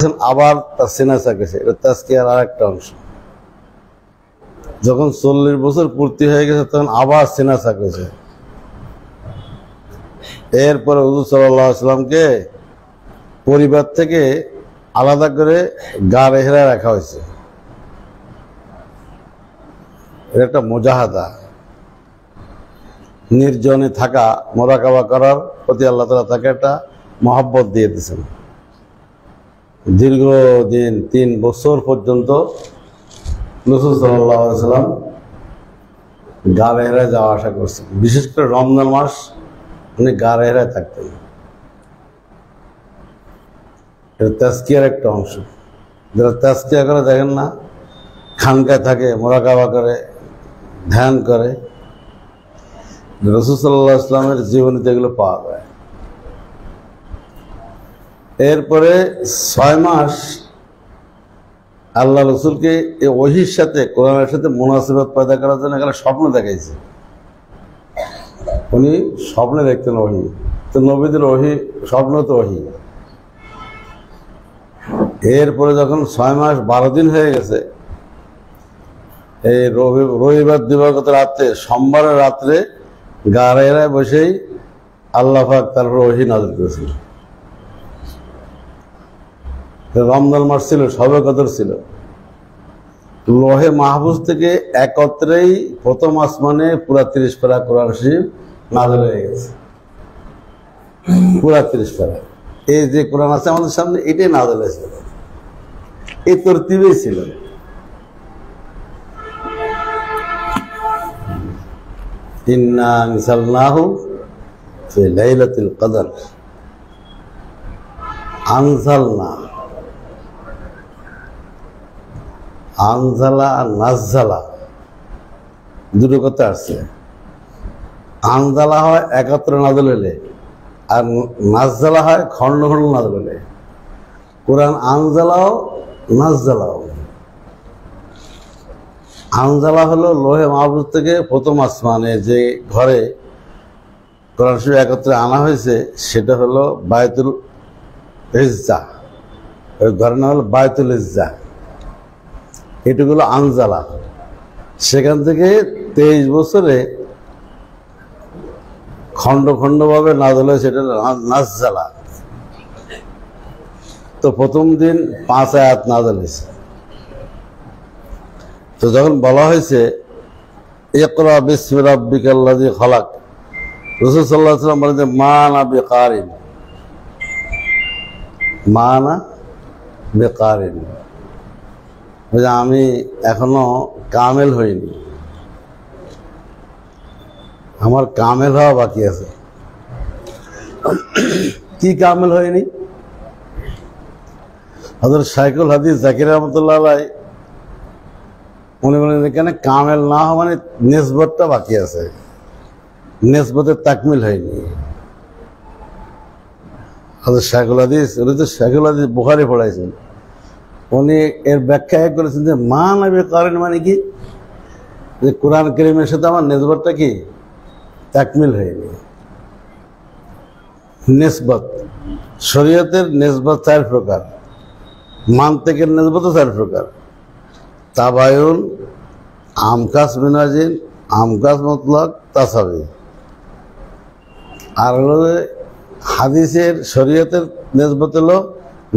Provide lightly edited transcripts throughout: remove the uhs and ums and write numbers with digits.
গেছেন, আবার তার সিনা চাকেছে। এটা তাজকিয়ার আর একটা অংশ। যখন 40 বছর পূর্তি হয়ে গেছে তখন আবার সিনা চাকেছে। এরপরে হুজুর সাল্লাল্লাহু আলাইহি ওয়াসাল্লামকে পরিবার থেকে আলাদা করে গাড়ে হেরা রাখা হয়েছে। এটা একটা মুজাহাদা, নির্জনে থাকা, মোরাকাবা করার প্রতি আল্লাহ তাআলা তাকে একটা মহব্বত দিয়ে দিয়েছেন। দীর্ঘদিন 3 বছর পর্যন্ত রাসূল সাল্লাল্লাহু আলাইহি ওয়াসাল্লাম গাড়ে হেরায় যাওয়া আসা করছেন। বিশেষ করে রমজান মাস উনি গাড়ে হেরায় থাকতেন। এটা তাজকিয়ার একটা অংশ। যারা তাজকিয়া করে দেখেন না, খানকায় থাকে, মোরাকাবা করে, ধ্যান করে, রাসূল সাল্লাল্লাহু আলাইহি ওয়াসাল্লামের জীবনীতে এগুলো পাওয়া যায়। এরপরে 6 মাস আল্লাহ রসুলকে এই ওহীর সাথে, কোরআনের সাথে মুনাসিবত পয়দা করার জন্য এখানে স্বপ্ন দেখাইছে। উনি স্বপ্নে দেখতেন ওহী। তো নবীদের ওহী, স্বপ্ন তো ওহী। এরপরে যখন 6 মাস 12 দিন হয়ে গেছে, এই রবিবার দিবাগত রাত্রে, সোমবারের রাত্রে গাড়ে হেরায় বসেই আল্লাহ পাক তার ওহী নাযিল করেছিল। রমজান মাস ছিল, শবে কদর ছিল। লোহে মাহফুজ থেকে একত্রেই প্রথম আসমানে পুরা 30 পারা কোরআন শরীফ নাযিল হয়ে গেছে। পুরা 30 পারা। এই যে কোরআন আছে আমাদের সামনে, এটাই নাযিল হয়েছিল, এই তরতিবেই ছিল। ইন্না আনজালনাহু ফি লাইলাতুল কদর। আনজালনা, আনজালা আর নাজ্জালা দুটো কথা আছে। আনজালা হয় একত্র নাযিল হলে, আর নাজ্জালা হয় খণ্ড খণ্ড নাযিল হলে। কোরআন আনজালাও নাজ্জালাও। আনজালা হলো লোহে মাহফুজ থেকে প্রথম আসমানে যে ঘরে কোরআন শরীফ একত্রে আনা হয়েছে, সেটা হলো বায়তুল ইজ্জা। ওই ঘরের নাম হলো বায়তুল ইজ্জা। এটুকু হলো আনজালা। সেখান থেকে 23 বছরে খণ্ড খণ্ডভাবে নাযিল হয়েছে, সেটা নাজ্জালা। তো প্রথম দিন 5 আয়াত নাযিল হয়েছে। তো যখন বলা হয়েছে ইকরা বিসমি রাব্বিকাল্লাযী খালাক, রাসূল সাল্লাল্লাহু আলাইহি ওয়াসাল্লাম বলেন মা আনা বিকারিন, মা আনা বিকারিন, আমি এখনো কামেল হইনি, আমার কামেল হওয়া বাকি আছে। কি কামেল হয়নি? হযরত শাইখুল হাদিস জাকির রহমাতুল্লাহ আলাইহি উনি বলেন এখানে কামেল না হওয়া মানে নিসবতটা বাকি আছে, নিসবতের তাকমিল হয়নি। হযরত শাইখুল হাদিস, উনি তো শাইখুল হাদিস বুখারী পড়াইছেন, উনি এর ব্যাখ্যা করেছেন যে মা নবী কারেন মানে কি, যে কোরআন কারীমের সাথে আমার নিসবতটা কি তাকমিল হয়নি। নিসবত, শরীয়তের নিসবত 4 প্রকার, মান্তিকের নিসবতও 4 প্রকার। তাবায়ুন, আমকাস বিনাজিন, আমকাস মুতলাক, তাসাবি। আর হলো হাদিসের শরীয়তের নিসবত হলো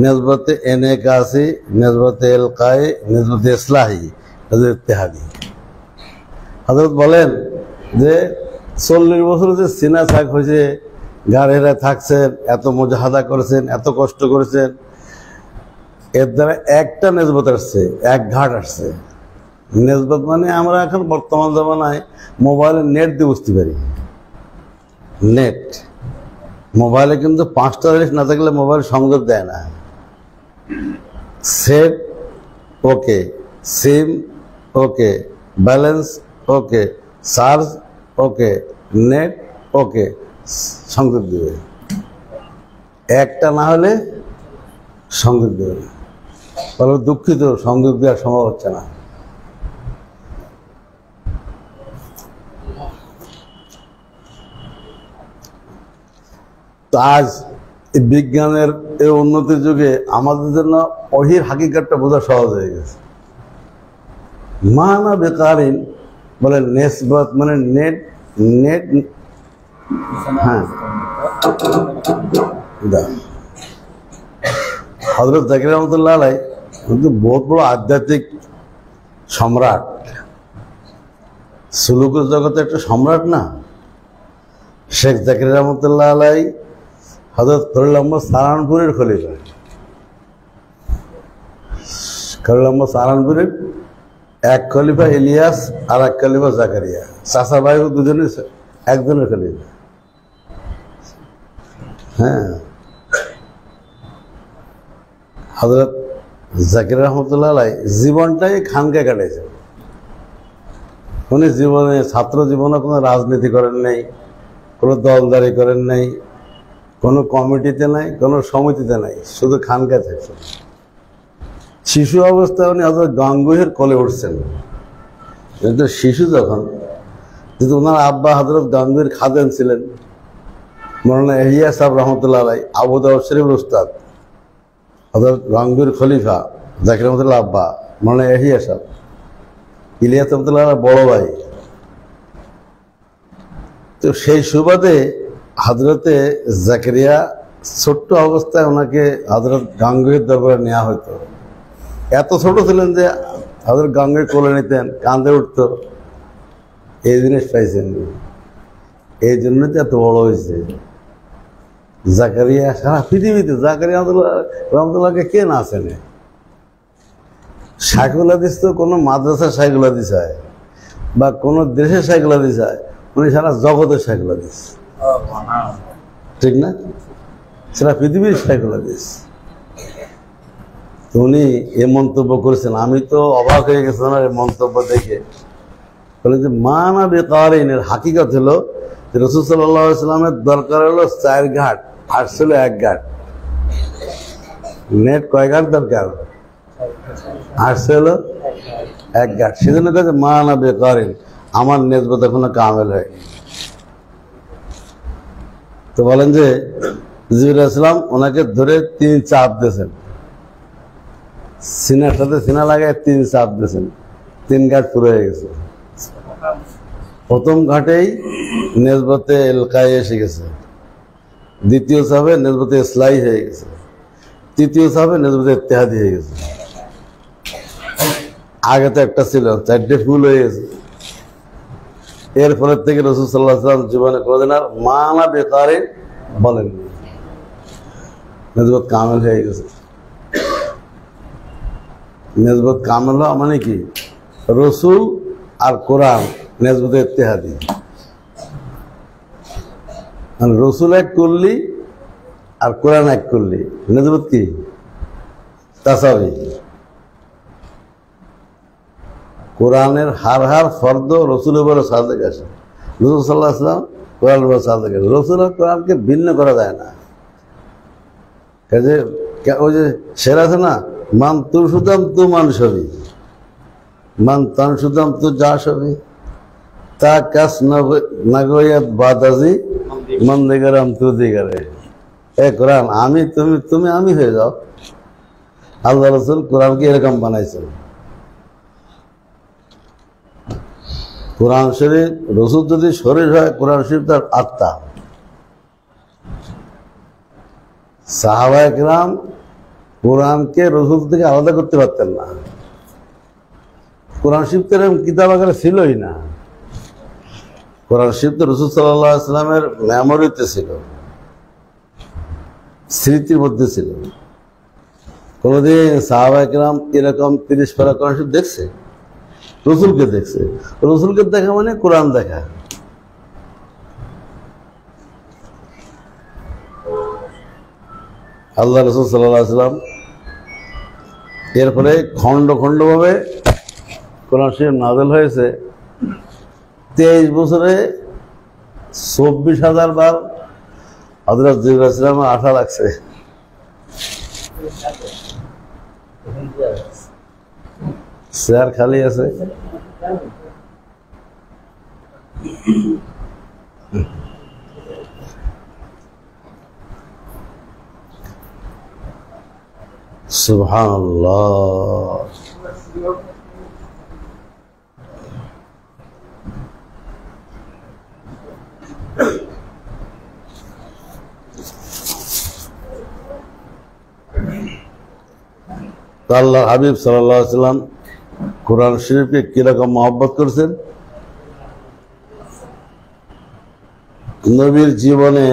নিসবতে এনেকাসি, নিসবতে এলকাই, নিসবতে ইসলাহি, নিসবতে ইত্তেহাদি। হযরত বলেন যে 40 বছর যে সিনা ছাক হয়েছে, গাড়ে হেরায় থাকছেন, এত মুজাহাদা করেছেন, এত কষ্ট করেছেন, এর দ্বারা একটা নিসবত আসছে, এক ঘাট আসছে। নিসবত মানে আমরা এখন বর্তমান জামানায় মোবাইলে নেট দিয়ে বুঝতে পারি। নেট, মোবাইলে কিন্তু 5টা জিনিস না থাকলে মোবাইল সংযোগ দেয় না। সেট ওকে, সিম ওকে, ব্যালেন্স ওকে, চার্জ ওকে, নেট ওকে, সংযোগ দেবে। একটা না হলে সংযোগ দেবে না। বলো দুঃখিত, সংযোগ দেওয়া সম্ভব হচ্ছে না। তো আজ এই বিজ্ঞানের এই উন্নতির যুগে আমাদের জন্য ওহির হাকিকতটা বোঝা সহজ হয়ে গেছে। মানা বেকারিন বলে নেসবত মানে নেট নেট হ্যাঁ হযরত জাকির রহমতুল্লাহ আলাইহি কিন্তু বহুত বড় আধ্যাত্মিক সম্রাট, সুলুকের জগতে একটা সম্রাট না। শেখ জাকির রহমতুল্লাহ আলাইহি হযরত খলিল আহমদ সাহারানপুরের খলিফা, খলিল আহমদ সাহারানপুরের এক খলিফা ইলিয়াস আর এক খলিফা জাকারিয়া, চাচা ভাই দুজনের একজনের খলিফা। হ্যাঁ, হযরত জাকির রহমতুল্লাহ আলাইহি জীবনটাই খানকে কাটাইছে। উনি জীবনে ছাত্র জীবনে কোনো রাজনীতি করেন নাই, কোনো দলদারি করেন নাই, কোনো কমিটিতে নাই, কোনো সমিতিতে নাই, শুধু খানকায় থাকছেন। শিশু অবস্থায় উনি হযরত গাঙ্গুহির কোলে উঠছেন। কিন্তু শিশু যখন, কিন্তু ওনার আব্বা হযরত গাঙ্গুহির খাদেম ছিলেন মৌলানা ইলিয়াস সাহেব রহমতুল্লাহ আলাইহি, আবু দাউদ শরীফের উস্তাদ, হযরত গাঙ্গুহির খলিফা জাকির রহমতুল্লাহ আব্বা মৌলানা ইলিয়াস সাহেব, ইলিয়াস রহমতুল্লাহ বড় ভাই। তো সেই সুবাদে হযরতে জাকারিয়া ছোট্ট অবস্থায় ওনাকে হযরত গাঙ্গুহির দরবারে নেওয়া হতো। এত ছোট ছিলেন যে হযরত গাঙ্গুহি কোলে নিতেন, কাঁদে উঠত। এই জিনিস পাইছেন, এই জন্য তো এত বড় হয়েছে। জাকারিয়া সারা পৃথিবীতে জাকারিয়া রহমতুল্লাহকে কে না চেনে? শাইখুল হাদিস তো কোনো মাদ্রাসার শাইখুল হাদিস হয় বা কোনো দেশের শাইখুল হাদিস হয়, উনি সারা জগতের শাইখুল হাদিস, ঠিক না? সারা পৃথিবীর শাইখুল হাদিস। উনি এ মন্তব্য করেছেন, আমি তো অবাক হয়ে গেছিলাম এই মন্তব্য দেখে। বলে যে মানা বেকারিনের হাকিকত হলো যে রাসূল সাল্লাল্লাহু আলাইহি ওয়াসাল্লামের দরকার হলো 4 ঘাট, আসছিল 1 ঘাট। নেট কয় ঘাট দরকার? আসছিল 1 ঘাট। সেজন্য কাছে মানা বেকারিন, আমার নেসবত এখনো কামেল হয়নি। তো বলেন যে জিবরাইল ইসলাম ওনাকে ধরে 3 চাপ দিয়েছেন, সিনার সাথে সিনা লাগায় 3 চাপ দিয়েছেন, 3 ঘাট পুরো হয়ে গেছে। প্রথম ঘাটেই নেসবতে এলকাই এসে গেছে, দ্বিতীয় চাপে নেসবতে ইসলাই হয়ে গেছে, তৃতীয় চাপে নেসবতে ইত্তেহাদি হয়ে গেছে। আগে তো একটা ছিল, 4টে ফুল হয়ে গেছে। এরপরের থেকে রাসূল সাল্লাল্লাহু আলাইহি ওয়াসাল্লাম জীবনে কোনোদিন আর মানা বেকারিন বলেননি, নেসবত কামেল হয়ে গেছে। নেসবত কামেল হওয়া মানে কি? রসুল আর কোরআন নেসবতে ইত্তেহাদি, মানে রসুল এক করলি আর কোরআন এক করলি, নেসবত কি? তাসাবি। কোরআনের হার ফর্দ রসুলের উপরে সাদেক আসে, রসুল সাল্লাল্লাহু আলাইহি ওয়াসাল্লাম কোরআনের উপরে সাদেক আসে। রসুল আর কোরআনকে ভিন্ন করা যায় না। কাজে ওই যে শের আছে না, মান তুর সুদাম তু মান সবই, মান তান সুদাম তু যা সবই, তা কাস নাগয়াত বাদাজি মান দিগারাম তু দিগারে। এ কোরআন আমি, তুমি তুমি আমি হয়ে যাও। আল্লাহ রসুল কোরআনকে এরকম বানাইছেন। কোরআন শরীফ, রসুল যদি শরীর হয়, কোরআন শরীফ তার আত্মা। সাহাবায়ে কেরাম কোরআনকে রসুল থেকে আলাদা করতে পারতেন না। কোরআন শরীফ তো এরকম কিতাব আকারে ছিলই না। কোরআন শরীফ তো রাসূল সাল্লাল্লাহু আলাইহি ওয়াসাল্লামের মেমোরিতে ছিল, স্মৃতির মধ্যে ছিল। কোনদিন সাহাবায়ে কেরাম এরকম 30 পারা কোরআন শরীফ দেখছে? রসুলকে দেখছে। রসুলকে দেখা মানে কোরআন দেখা। আল্লাহ রাসূল সাল্লাল্লাহু আলাইহি ওয়াসাল্লাম এরপরে খণ্ড খণ্ডভাবে কোরআন শরীফ নাযিল হয়েছে। 23 বছরে 24,000 বার হযরত জিবরাইল আলাইহিস সালামের আশা লাগছে। চেয়ার খালি আছে। সুবহানাল্লাহ। আল্লাহ হাবিব সাল্লাল্লাহু আলাইহি ওয়াসাল্লাম কোরআন শরীফকে কিরকম মহব্বত করেছেন। নবীর জীবনে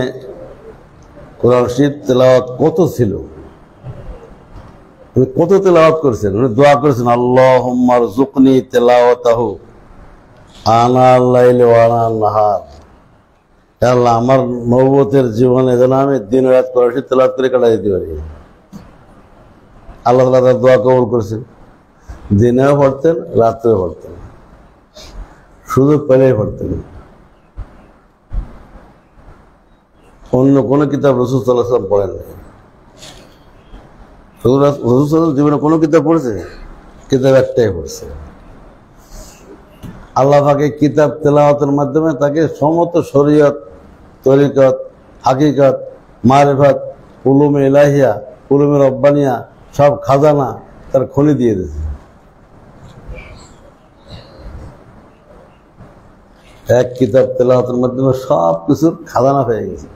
কোরআন শরীফ তেলাওয়াত কত ছিল, কত তেলাওয়াত করেছেন। উনি দোয়া করেছেন, আল্লাহুম্মা রযুকনি তেলাওয়াতাহু আনাল লাইলি ওয়া আনান নাহার। আল্লাহ, আমার নবুয়তের জীবনে যেন আমি দিন রাত কোরআন শরীফ তেলাওয়াত করে কাটাই দিতে পারি। আল্লাহ তাআলা তার দোয়া কবুল করেছেন। দিনেও পড়তেন, রাত্রেও পড়তেন, সুযোগ পেলেই পড়তেন। অন্য কোনো কিতাব রাসূল সাল্লাল্লাহু আলাইহি ওয়াসাল্লাম পড়েন নাই। রাসূল সাল্লাল্লাহু আলাইহি ওয়াসাল্লাম জীবনে কোনো কিতাব পড়েছে? কিতাব একটাই পড়ছে। আল্লাহ পাকের কিতাব তেলাওয়াতের মাধ্যমে তাকে সমস্ত শরীয়ত, তরিকত, হাকিকত, মারিফাত, উলুমে ইলাহিয়া, উলুমে রব্বানিয়া সব খাজানা তার খনি দিয়ে দিয়েছে। এক কিতাব তেলাওয়াতের মাধ্যমে সব কিছুর খাজানা পেয়ে গেছে।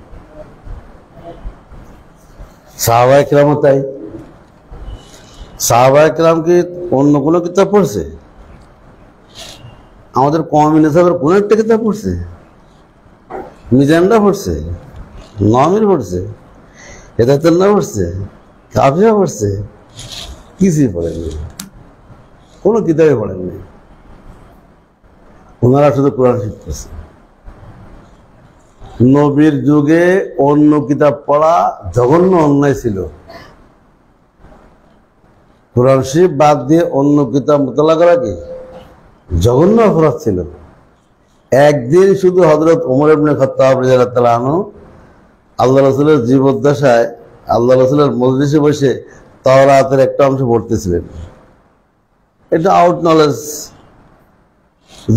সাহাবায়ে কেরামও তাই। সাহাবায়ে কেরাম কি অন্য কোনো কিতাব পড়ছে? আমাদের কওমি সাহেবের কোন একটা কিতাব পড়ছে? মিজানটা পড়ছে, নমির পড়ছে, হেদায়েতুল্লাহ পড়ছে, কাফিয়া পড়ছে? কিছুই পড়েননি, কোনো কিতাবে পড়েননি। ওনারা শুধু কোরআন শরীফ পড়ছে। নবীর যুগে অন্য কিতাব পড়া জঘন্য অন্যায় ছিল। কোরআন শরীফ বাদ দিয়ে অন্য কিতাব মোতালা করা কি জঘন্য অপরাধ ছিল। একদিন শুধু হযরত ওমর ইবনে খাত্তাব রাদিয়াল্লাহু তাআলা আনহু আল্লাহ রাসূলের জীবদ্দশায় আল্লাহ রাসূলের মজলিসে বসে তাওরাতের একটা অংশ পড়তেছিলেন। এটা আউট নলেজ,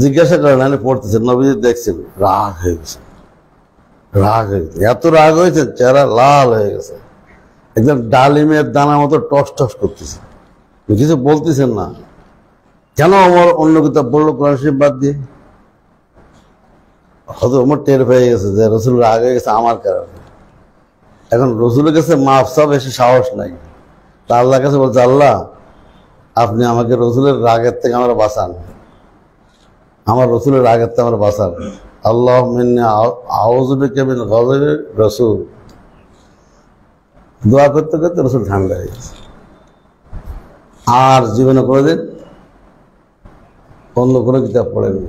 জিজ্ঞাসা করেন, আমি পড়তেছেন, নবীজি দেখছেন, রাগ হয়ে গেছে। এত রাগ হয়েছে, চেহারা লাল হয়ে গেছে, একদম ডালিমের দানা মতো টস টস করতেছে। কিছু বলতেছেন না। কেন আমার অন্য কিতাব পড়লো কোরআন শরীফ বাদ দিয়ে? হয়তো আমার টের পেয়ে গেছে যে রসুল রাগ হয়ে গেছে আমার কারণে। এখন রসুলের কাছে মাফ চাপ এসে সাহস নাই। তা আল্লাহর কাছে বলছে, আল্লাহ আপনি আমাকে রসুলের রাগের থেকে আমরা বাঁচান, আমার রসুলের রাগের থেকে আমরা বাঁচান। আল্লাহ আউযু বিকা মিন গাযবির রাসূল। দোয়া করতে করতে রসুল ঠান্ডা হয়ে গেছে। আর জীবনে কোনোদিন অন্য কোনো কিতাব পড়েনি।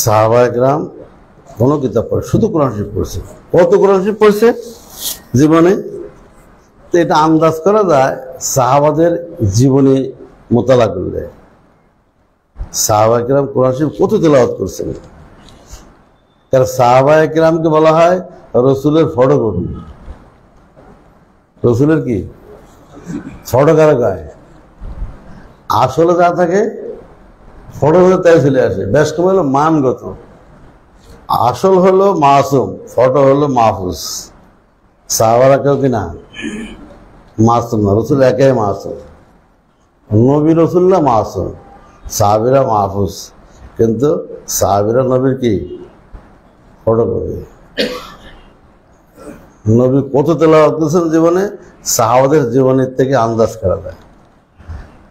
সাহাবায়ে কেরাম কোনো কিতাব পড়ে, শুধু কোরআন শরীফ পড়ছে। কত কোরআন শরীফ পড়ছে জীবনে? তো এটা আন্দাজ করা যায় সাহাবাদের জীবনী মোতালা করলে। সাহাবায়ে কেরাম কোরআন শরীফ কত তেলাওয়াত করছেন। কারণ সাহাবায়ে কেরামকে বলা হয় রসুলের ফটোকপি। রসুলের কি ফটো কারা গায়? আসলে যা থাকে ফটো হলে তাই চলে আসে। বেশ কম হলো মানগত, আসল হলো মাসুম, ফটো হলো মাহফুজ। সাহাবারা কেউ কিনা মাসুম না, রসুল একাই মাসুম। নবী রসুল্লাহ মাসুম, সাহাবীরা মাহফুজ। কিন্তু সাহাবীরা নবীর কি ফটোকপি। নবী কত তেলাওয়াত করেছেন জীবনে, সাহাবাদের জীবনের থেকে আন্দাজ করা যায়।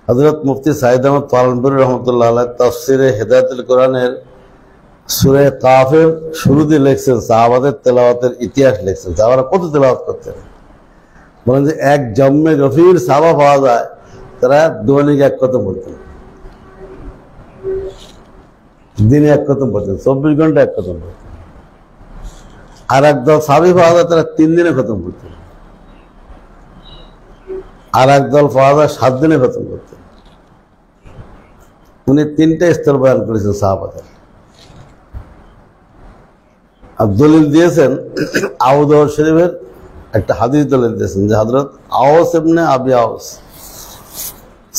হযরত মুফতি সাইদ আহমদ পালনপুরি রহমতুল্লাহ আলাইহি তাফসিরে হেদায়েতুল কোরআনের সূরা কাফের শুরুতে লিখছেন সাহাবাদের তেলাওয়াতের ইতিহাস লিখছেন। সাহাবারা কত তেলাওয়াত করতেন। বলেন যে এক জম্মে গফির সাহাবা পাওয়া যায়, তারা দৈনিক এক খতম পড়তেন, দিনে এক খতম পড়তেন, 24 ঘন্টা এক খতম পড়তেন। আর একদল সাহাবী পাওয়া যায়, তারা 3 দিনে খতম করতেন। আর একদল পাওয়া যায় 7 দিনে খতম করতেন। উনি 3টে স্তর বয়ান করেছেন সাহাবাদের। আর দলিল দিয়েছেন আবু দাউদ শরীফের একটা হাদিস দলিল দিয়েছেন যে হযরত আওস ইবনে আবি আওস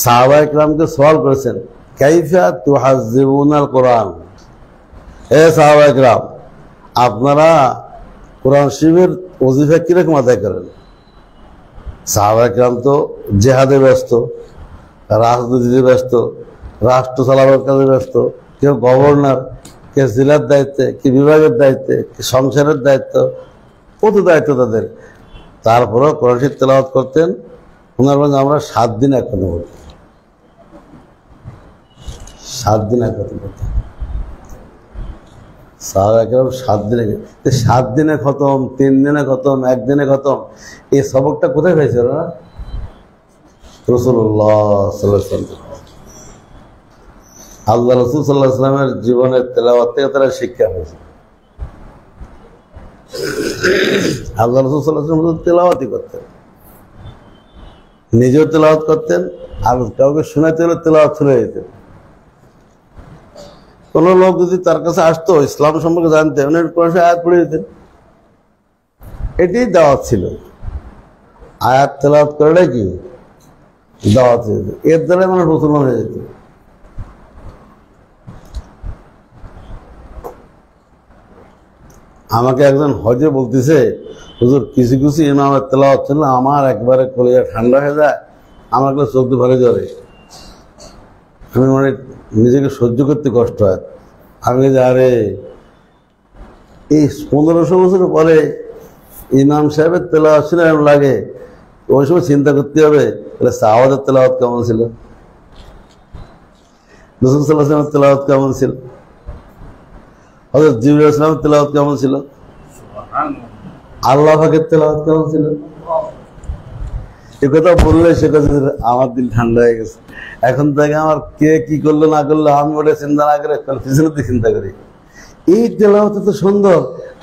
সাহাবায়ে কেরামকে সওয়াল করেছেন, কাইফা তুহাজ্জিবুনাল কোরআন। হে সাহাবায়ে কেরাম, আপনারা কোরআন শরীফের ওজিফা কিরকম আদায় করেন? সাহাবায়ে কেরাম তো জেহাদে ব্যস্ত, রাজনীতিতে ব্যস্ত, রাষ্ট্র চালানোর কাজে ব্যস্ত, কেউ গভর্নর, কেউ জেলার দায়িত্বে, কি বিভাগের দায়িত্বে, কি সংসারের দায়িত্ব, কত দায়িত্ব তাদের। তারপরেও কোরআন শরীফ তেলাওয়াত করতেন। ওনার মধ্যে আমরা 7 দিন একত্র করতাম, 7 দিন একত্র করতাম। সাহাবায়ে কেরাম 7 দিনে, 7 দিনে খতম, 3 দিনে খতম, 1 দিনে খতম, এই সবকটা কোথায় পেয়েছে ওরা? রাসূলুল্লাহ সাল্লাল্লাহু আলাইহি ওয়াসাল্লাম, আল্লাহ রাসূল সাল্লাল্লাহু আলাইহি ওয়াসাল্লামের জীবনের তেলাওয়াত থেকে তারা শিক্ষা হয়েছে। আল্লাহ রাসূল সাল্লাল্লাহু আলাইহি ওয়াসাল্লাম তেলাওয়াতই করতেন, নিজেও তেলাওয়াত করতেন, আর কাউকে শোনাতে হলে তেলাওয়াত শুনে যেতেন। কোন লোক যদি তার কাছে আসতো ইসলাম সম্পর্কে জানতে, উনি কোরআন আয়াত পড়ে দিতেন। এটাই দাওয়াত ছিল। আয়াত তেলাওয়াত করাটাই কি দাওয়াত হয়ে যেত। এর দ্বারা মানুষ মুসলমান হয়ে যেত। আমাকে একজন হজে বলতেছে, হুজুর কিছু কিছু ইমামের তেলাওয়াত ছিল আমার একবারে কলিজা ঠান্ডা হয়ে যায়, আমার কাছে চোখ দিয়ে ভরে যাবে, আমি মানে নিজেকে সহ্য করতে কষ্ট হয়। আমি যে আরে এই 1500 বছর পরে ইমাম সাহেবের তেলাওয়াত শুনে এরকম লাগে, ওই সময় চিন্তা করতে হবে তাহলে সাহাবাদের তেলাওয়াত কেমন ছিল, রাসূল সাল্লাল্লাহু আলাইহি ওয়াসাল্লামের তেলাওয়াত কেমন ছিল, হযরত জিবরীল আলাইহিস সালামের তেলাওয়াত কেমন ছিল, আল্লাহ পাকের তেলাওয়াত কেমন ছিল। এ কথা বললে সে কথা আমার দিল ঠান্ডা হয়ে গেছে। এখন থেকে আমার কে কি করলো না করলো আমি ওটা চিন্তা না করে পিছনের দিকে চিন্তা করি। এই তেলাওয়াত তো সুন্দর,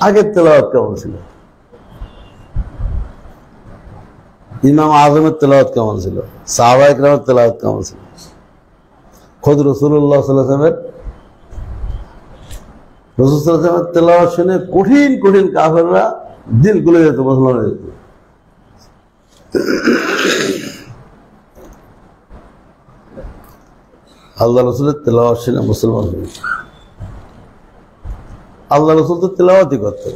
আগের তেলাওয়াত কেমন ছিল, ইমাম আজমের তেলাওয়াত কেমন ছিল, সাহাবায়ে কেরামের তেলাওয়াত কেমন ছিল, খোদ রাসূলুল্লাহ সাল্লাল্লাহু আলাইহি ওয়াসাল্লামের রাসূল সাল্লাল্লাহু আলাইহি ওয়াসাল্লামের তেলাওয়াত শুনে কঠিন কঠিন কাফেররা দিল গলে যেত, মুসলমান হয়ে যেত। আল্লাহ রসুলের তেলাওয়াত শুনে মুসলমান হয়ে যেত। আল্লাহ রসুল তো তেলাওয়াতই করতেন,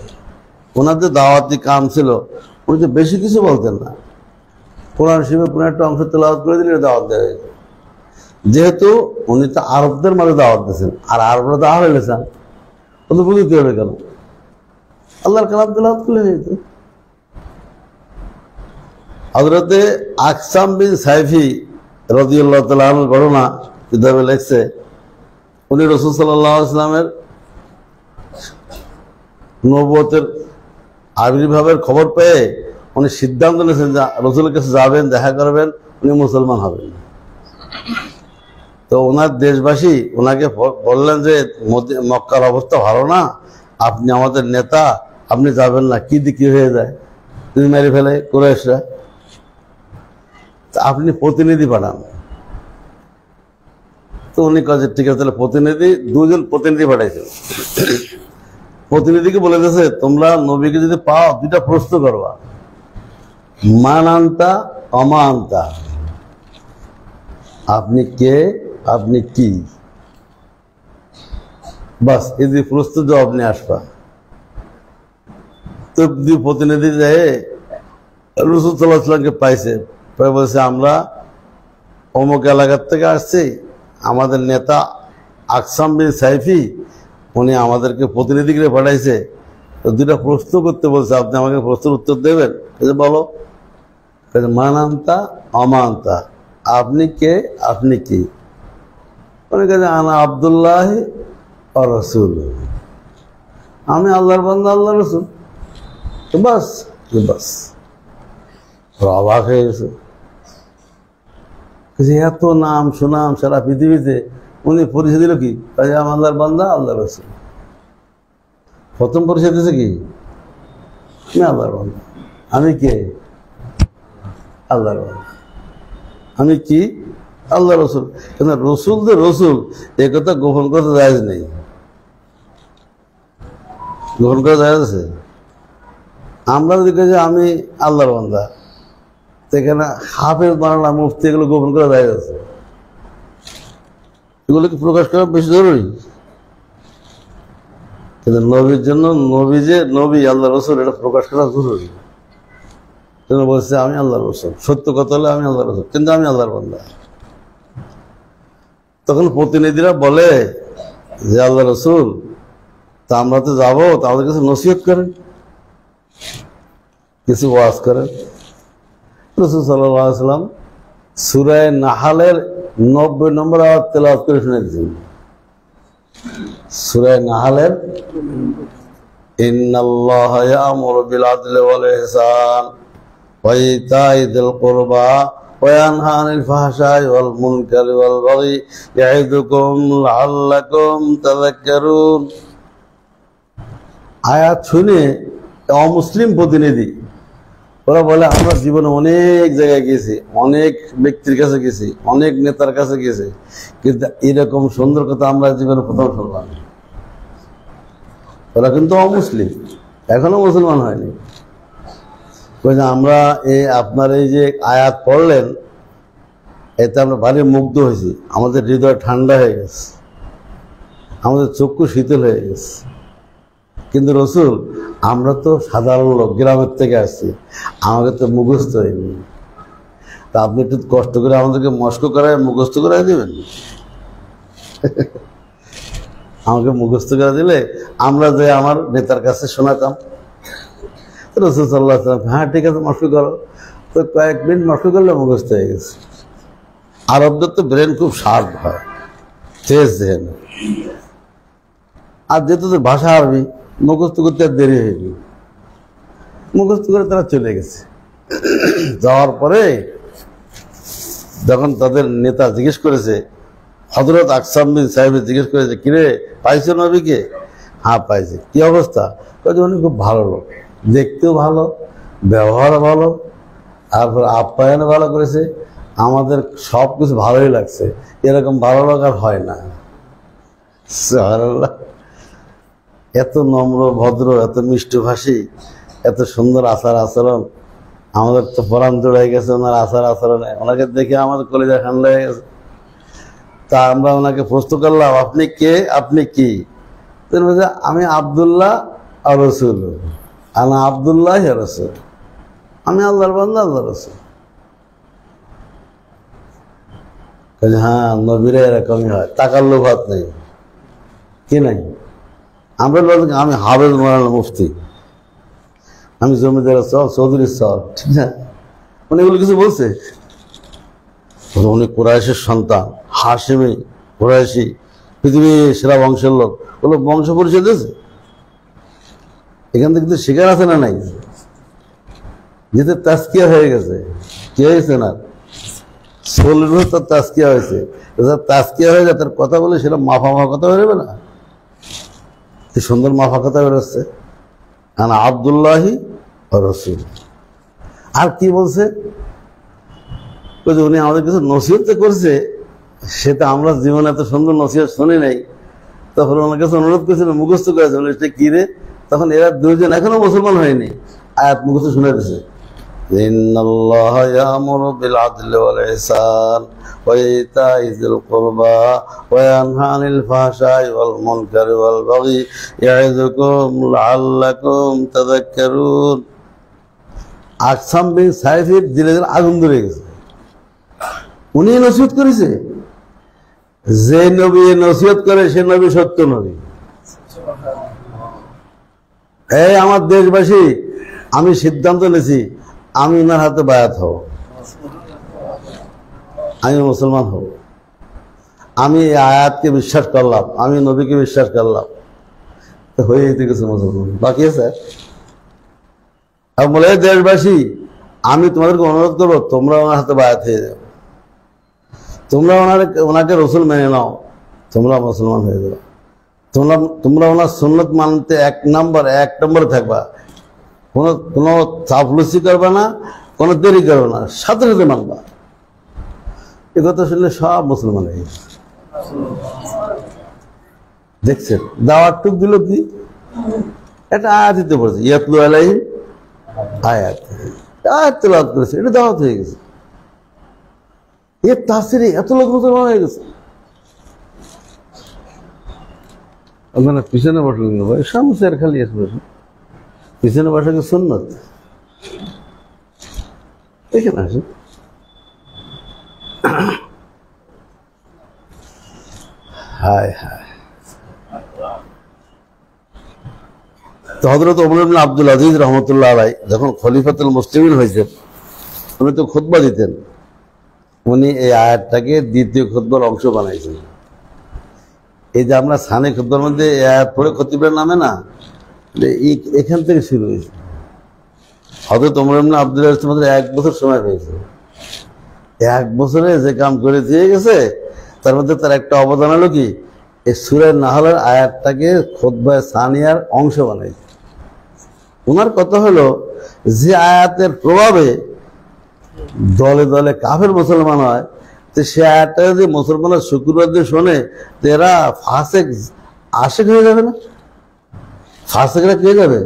ওনার যে দাওয়াতি কাম ছিল উনি তো বেশি কিছু বলতেন না। কোরআন শরীফের কোনো একটা অংশ তেলাওয়াত করে দিলে দাওয়াত দেওয়া যেত। যেহেতু উনি তো আরবদের মাঝে দাওয়াত দিয়েছেন, আর আরবরা তো আহলে লিসান, ও তো বুঝতে হবে কেন, আল্লাহর কালাম তেলাওয়াত করলে হয়ে যেত। হযরতে আকসাম বিন সাইফি রাদিয়াল্লাহু তাআলা আনহুর ঘটনা কিতাবে লেখছে, উনি রাসূল সাল্লাল্লাহু আলাইহি ওয়াসাল্লামের নবুয়তের আবির্ভাবের খবর পেয়ে উনি সিদ্ধান্ত নিয়েছেন যে রাসূলের কাছে যাবেন, দেখা করবেন, উনি মুসলমান হবেন। তো ওনার দেশবাসী ওনাকে বললেন যে মক্কার অবস্থা ভালো না, আপনি আমাদের নেতা, আপনি যাবেন না, কি দিকে হয়ে যায়, তুমি মেরে ফেলে কুরাইশরা, আপনি প্রতিনিধি পাঠান। তো উনি কাজে ঠিক আছে, তাহলে প্রতিনিধি, 2 জন প্রতিনিধি পাঠাইছিল। প্রতিনিধিকে বলে দিয়েছে তোমরা নবীকে যদি পাও 2টা প্রশ্ন করবা, মান আনতা অমা আনতা, আপনি কে, আপনি কি, বাস এই 2 প্রশ্ন জবাব নিয়ে আসবা। তো 2 প্রতিনিধি যায় রাসূল সাল্লাল্লাহু আলাইহি ওয়াসাল্লামকে পাইছে, বলছে আমরা অমুক এলাকার থেকে আসছি, আমাদের নেতা আকসাম বিন সাইফি উনি আমাদেরকে প্রতিনিধি করে পাঠাইছে, তো 2টা প্রশ্ন করতে বলছে, আপনি আমাকে প্রশ্নের উত্তর দেবেন। বলো, মানান্তা অমান্তা, আপনি কে, আপনি কি। উনি কাছে আনা আব্দুল্লাহ ওয়া রাসূল, আমি আল্লাহর বান্দা, আল্লাহর রাসূল। তো বাস বাস অবাক হয়ে গেছে, এত নাম সুনাম সারা পৃথিবীতে, উনি পরিচয় দিল কি, আমি আল্লাহর বান্দা, আল্লাহর রাসূল। প্রথম পরিচয় দিয়েছে কি, আমি আল্লাহর বান্দা। আমি কে, আল্লাহর বান্দা। আমি কি, আল্লাহ রসুল। কিন্তু রসুল যে রসুল এই কথা গোপন করতে জায়েজ নেই, গোপন করা জায়েজ আছে। আমরা যদি কে আমি আল্লাহর বান্দা, সেখানে হাফেজ বানানা মুফতি এগুলো গোপন করা জায়েজ আছে, এগুলোকে প্রকাশ করা বেশি জরুরি। কিন্তু নবীর জন্য নবী যে নবী আল্লাহ রসুল এটা প্রকাশ করা জরুরি। তিনি বলছে আমি আল্লাহ রসুল, সত্য কথা হলে আমি আল্লাহ রসুল, কিন্তু আমি আল্লাহর বান্দা। তখন প্রতিনিধিরা বলে যে আল্লাহ রসুল, তা আমরা তো যাবো, তা আমাদের কিছু নসিহত করেন, কিছু ওয়াজ করেন। রাসূল সাল্লাল্লাহু আলাইহি ওয়াসাল্লাম সূরা নাহলের 90 নম্বর আয়াত তেলাওয়াত করে শুনিয়ে দিয়েছেন। সূরা নাহলের ইন্নাল্লাহা ইয়া'মুরু বিল আদলি ওয়াল ইহসান ওয়া ইতা'i যিল কুরবা ওয়া ইয়ানহা আনিল ফাহশাই ওয়াল মুনকারি ওয়াল বাগই ইয়া'iদুকুম লাআল্লাকুম তাযাক্কারুন। আয়াত শুনে অমুসলিম প্রতিনিধি ওরা বলে আমরা জীবনে অনেক জায়গায় গেছি, অনেক ব্যক্তির কাছে গেছি, অনেক নেতার কাছে গেছি, কিন্তু এরকম সুন্দর কথা আমরা জীবনে প্রথম শুনলাম। ওরা কিন্তু অমুসলিম, এখনো মুসলমান হয়নি। আমরা আপনার এই যে আয়াত পড়লেন, এতে আমরা ভারী মুগ্ধ হয়েছি, আমাদের হৃদয় ঠান্ডা হয়ে গেছে, আমাদের চক্ষু শীতল হয়ে গেছে। কিন্তু রসুল, আমরা তো সাধারণ লোক, গ্রামের থেকে আসছি, আমাকে তো মুখস্থ হয়নি, তা আপনি একটু কষ্ট করে আমাদেরকে মস্ক করায় মুখস্থ করাই দেবেন। আমাকে মুখস্থ করে দিলে আমরা যে আমার নেতার কাছে শোনাতাম। রসুল সাল্লাল্লাহু আলাইহি ওয়াসাল্লাম, হ্যাঁ ঠিক আছে মস্ক করো। তো কয়েক মিনিট মস্ক করলে মুখস্থ হয়ে গেছে। আরবদের তো ব্রেন খুব শার্প হয়, তেজ দেন, আর যেহেতু ভাষা আরবি, মুখস্থ করতে আর দেরি হয়ে গেল। মুখস্থ করে তারা চলে গেছে। যাওয়ার পরে যখন তাদের নেতা জিজ্ঞেস করেছে, হযরত আকসাম বিন সাহেব জিজ্ঞেস করেছে, কিরে পাইছো নবীকে? হ্যাঁ পাইছি। কি অবস্থা? উনি খুব ভালো লোক, দেখতেও ভালো, ব্যবহার ভালো, তারপর আপ্যায়ন ভালো করেছে, আমাদের সব কিছু ভালোই লাগছে, এরকম ভালো লোক আর হয় না। সুবহানাল্লাহ। এত নম্র ভদ্র, এত মিষ্টভাষী, এত সুন্দর আচার আচরণ, আমাদের তো পরাণ জোড়াই গেছে ওনার আচার আচরণে। ওনাকে দেখে আমাদের কলিজা ঠান্ডা হয়ে গেছে। তা আমরা ওনাকে প্রশ্ন করলাম, আপনি কে, আপনি কি? তিনি বলছে, আমি আব্দুল্লাহ আর রসুল, আনা আব্দুল্লাহ রসুল, আমি আল্লাহর বান্দা, আল্লাহ রসুল। হ্যাঁ, নবীরা এরকমই হয়, টাকার লোভাত নেই, কি নাই। আমরা বলছি আমি হাফেজ মাওলানা মুফতি, আমি জমিদার সব, চৌধুরীর সব, ঠিক না? উনি এগুলো কিছু বলছে? উনি কুরাইশের সন্তান, হাশেমি, কুরাইশি, পৃথিবীর সেরা বংশের লোক, ওগুলো বংশ পরিচয় দিয়েছে। এখান থেকে কিন্তু শিকার আছে না নাই, যেতে তাস্কিয়া হয়ে গেছে। কি হয়েছে না, সোলের তার তাস্কিয়া হয়েছে। তাস্কিয়া হয়ে যায়, তার কথা বলে সেটা মাফা কথা বেরোবে না, কি সুন্দর মাফা কথা বেরোচ্ছে। আনা আব্দুল্লাহি রসুল। আর কি বলছে? উনি আমাদের কিছু নসিহত করছে, সেটা আমরা জীবনে এত সুন্দর নসিহত শুনি নাই। তখন ওনার কাছে অনুরোধ করেছিল, মুখস্থ করেছে। এটা কি রে? তখন এরা দুইজন এখনো মুসলমান হয়নি, আয়াত মুখস্থ শুনে দিছে। ইন্নাল্লাহা ইয়া'মুরু বিল আদলি ওয়াল ইহসান ওয়া ইতা'i যিল কুরবা ওয়া ইয়ানহা আনিল ফাহশাই ওয়াল মুনকারি ওয়াল বাগই ইয়া'iযুকুম লাআল্লাকুম তাযাক্কারুন। আকসাম বিন সাইফের দিলে আগুন ধরে গেছে। উনি নসিহত করেছে। যে নবী নসিহত করে সে নবী সত্য নবী। এই আমার দেশবাসী, আমি সিদ্ধান্ত নিয়েছি, আমি ওনার হাতে বায়াত হব, আমি মুসলমান হব। আমি এই আয়াতকে বিশ্বাস করলাম, আমি নবীকে বিশ্বাস করলাম, হয়ে যেতে কিছু মুসলমান বাকি আছে। আর বলে, দেশবাসী, আমি তোমাদেরকে অনুরোধ করবো, তোমরা ওনার হাতে বায়াত হয়ে যাও, তোমরা ওনাকে রসুল মেনে নাও, তোমরা মুসলমান হয়ে যাও। তোমরা ওনার সুন্নত মানতে এক নম্বরে থাকবা, কোনো চাপলুসি করবে না, কোনো দেরি করবে না, সাথে সাথে মানবা। এ কথা শুনলে সব মুসলমান হয়ে গেছে। দেখছেন দাওয়াত টুক দিল কি? একটা আয়াত দিতে পড়েছে, ইয়াতলু আলাইহিম আয়াত, আয়াত তেলাওয়াত করেছে, এটা দাওয়াত হয়ে গেছে। এর তাফসীরে এত লোক মুসলমান হয়ে গেছে। ওখানে পিছনে বসলেন না ভাই, সামনে চেয়ার খালি আছে, বসে পিছনে বসা কি সুন্নত? এখানে আসেন। হায় হায়। তো হযরত ওমর ইবনে আব্দুল আজিজ রহমতুল্লাহ আলাইহি যখন খলিফাতুল মুসলিমিন হয়েছেন, উনি তো খুতবা দিতেন, উনি এই আয়াতটাকে দ্বিতীয় খুতবার অংশ বানাইছেন। এই যে আমরা সানি খুতবার মধ্যে এই আয়াত পড়ে খতিবের নামে না, এখান থেকে শুরু হয়েছে। হযরত ওমর ইবনে আব্দুল আজিজ মাত্র 1 বছর সময় পেয়েছে, 1 বছরে যে কাম করে দিয়ে গেছে, তার মধ্যে তার একটা অবদান হলো কি, এই সূরা নাহলের আয়াতটাকে খুতবায়ে সানিয়ার অংশ বানাইছে। ওনার কথা হলো যে আয়াতের প্রভাবে দলে দলে কাফের মুসলমান হয়, তো সে আয়াতটা যদি মুসলমানের শুক্রবার দিয়ে শোনে, তো এরা ফাসেক আশেক হয়ে যাবে না? ফাসেকরা কে যাবে?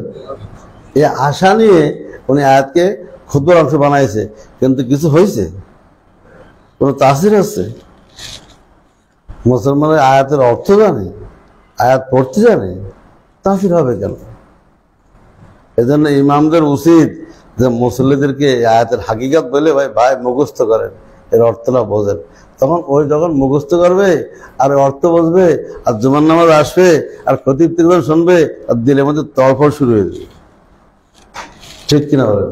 এই আশা নিয়ে উনি আয়াতকে খুতবার অংশ বানাইছে। কিন্তু কিছু হয়েছে? কোনো তাসির হচ্ছে? মুসলমানের আয়াতের অর্থ জানে, আয়াত পড়তে জানে, তাসির হবে কেন? এজন্য ইমামদের উচিত যে মুসল্লিদেরকে আয়াতের হাকিকত বলে ভাই মুখস্থ করেন, এর অর্থটা বোঝেন। তখন ওই যখন মুখস্থ করবে আর অর্থ বুঝবে, আর জুমার নামাজ আসবে, আর খতিব তিনজন শুনবে, আর দিলের মধ্যে তড়ফড় শুরু হয়ে যাবে। ঠিক কিনা বলেন?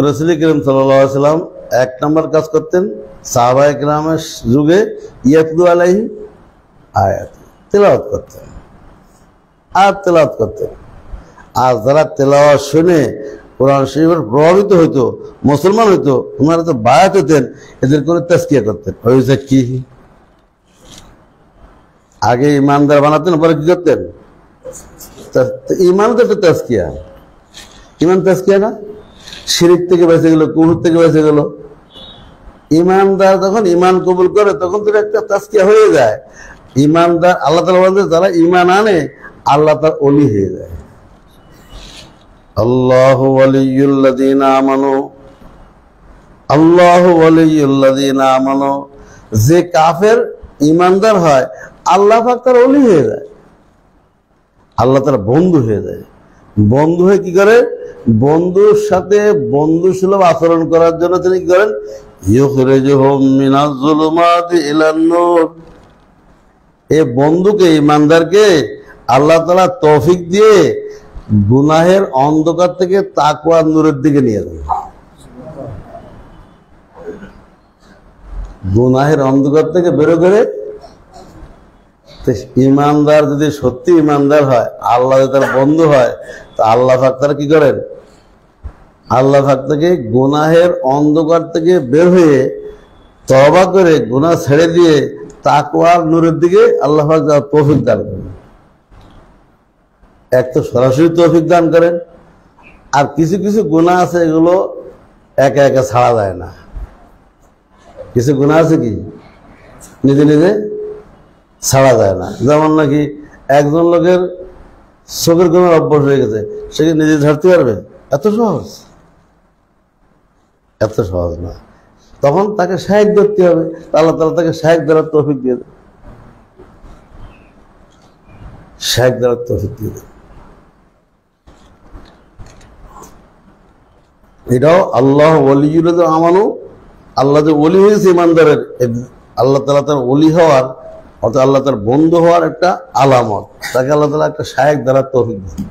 রাসূল করিম সাল্লাল্লাহু আলাইহি ওয়াসাল্লাম 1 নম্বর কাজ করতেন সাহাবায়ে কেরামের যুগে, ইয়াতলু আলাইহিম আয়াত, তেলাওয়াত করতেন, আর তেলাওয়াত করতেন। আর যারা তেলাওয়াত শুনে কোরআন শরীফের প্রভাবিত হইতো, মুসলমান হইতো, ওনারা তো বায়াত হতেন, এদের করে তাজকিয়া করতেন। হয়েছে কি, আগে ইমানদার বানাতেন, পরে কি করতেন? ইমান তো একটা তাজকিয়া, ইমান তাজকিয়া না? শিরিক থেকে বেঁচে গেল, কুফর থেকে বেঁচে গেল। ইমানদার যখন ইমান কবুল করে, তখন তো একটা তাজকিয়া হয়ে যায়। ইমানদার আল্লাহ তাআলা বলেন, যারা ইমান আনে আল্লাহ তার ওলি হয়ে যায়। আল্লাহু ওয়ালিয়ুল্লাযীনা আমানু, আল্লাহু ওয়ালিয়ুল্লাযীনা আমানু। যে কাফের ইমানদার হয়, আল্লাহ পাক তার ওলি হয়ে যায়, আল্লাহ তার বন্ধু হয়ে যায়। বন্ধু হয়ে কি করে? বন্ধুর সাথে বন্ধু সুলভ আচরণ করার জন্য তিনি কি করেন? ইউখরিজুহুম মিনাজ যুলুমাতি ইলান নূর। এই বন্ধুকে, ইমানদারকে আল্লাহ তাআলা তৌফিক দিয়ে গুনাহের অন্ধকার থেকে তাকওয়ার নূরের দিকে নিয়ে যান। গুনাহের অন্ধকার থেকে বেরো করে ইমানদার যদি সত্যি ইমানদার হয়, আল্লাহ যদি তার বন্ধু হয়, তো আল্লাহ পাক তারা কি করেন? আল্লাহ পাক থেকে গুনাহের অন্ধকার থেকে বের হয়ে তওবা করে গুনাহ ছেড়ে দিয়ে তাকওয়ার নূরের দিকে আল্লাহ পাক তৌফিক দান করেন। এক তো সরাসরি তৌফিক দান করেন, আর কিছু কিছু গুনাহ আছে এগুলো একা একা ছাড়া যায় না। কিছু গুনাহ আছে কি নিজে নিজে ছাড়া যায় না। যেমন নাকি একজন লোকের চোখের গুণের অভ্যাস হয়ে গেছে, সে কি নিজে ঝাড়তে পারবে? এত সহজ? এত সহজ না। তখন তাকে শায়েক ধরতে হবে, আল্লাহ তাআলা তাকে শায়েক ধরার তৌফিক দিয়ে দেন, শায়েক ধরার তৌফিক দিয়ে দেন। এটাও আল্লাহ ওয়ালিয়ুল্লাযীনা আমানু, আল্লাহ যে ওলি হয়েছে ইমানদারের, আল্লাহ তাআলা তার ওলি হওয়ার অর্থাৎ আল্লাহ তার বন্ধু হওয়ার একটা আলামত, তাকে আল্লাহ তাআলা একটা শায়েক দ্বারা তৌফিক দেন।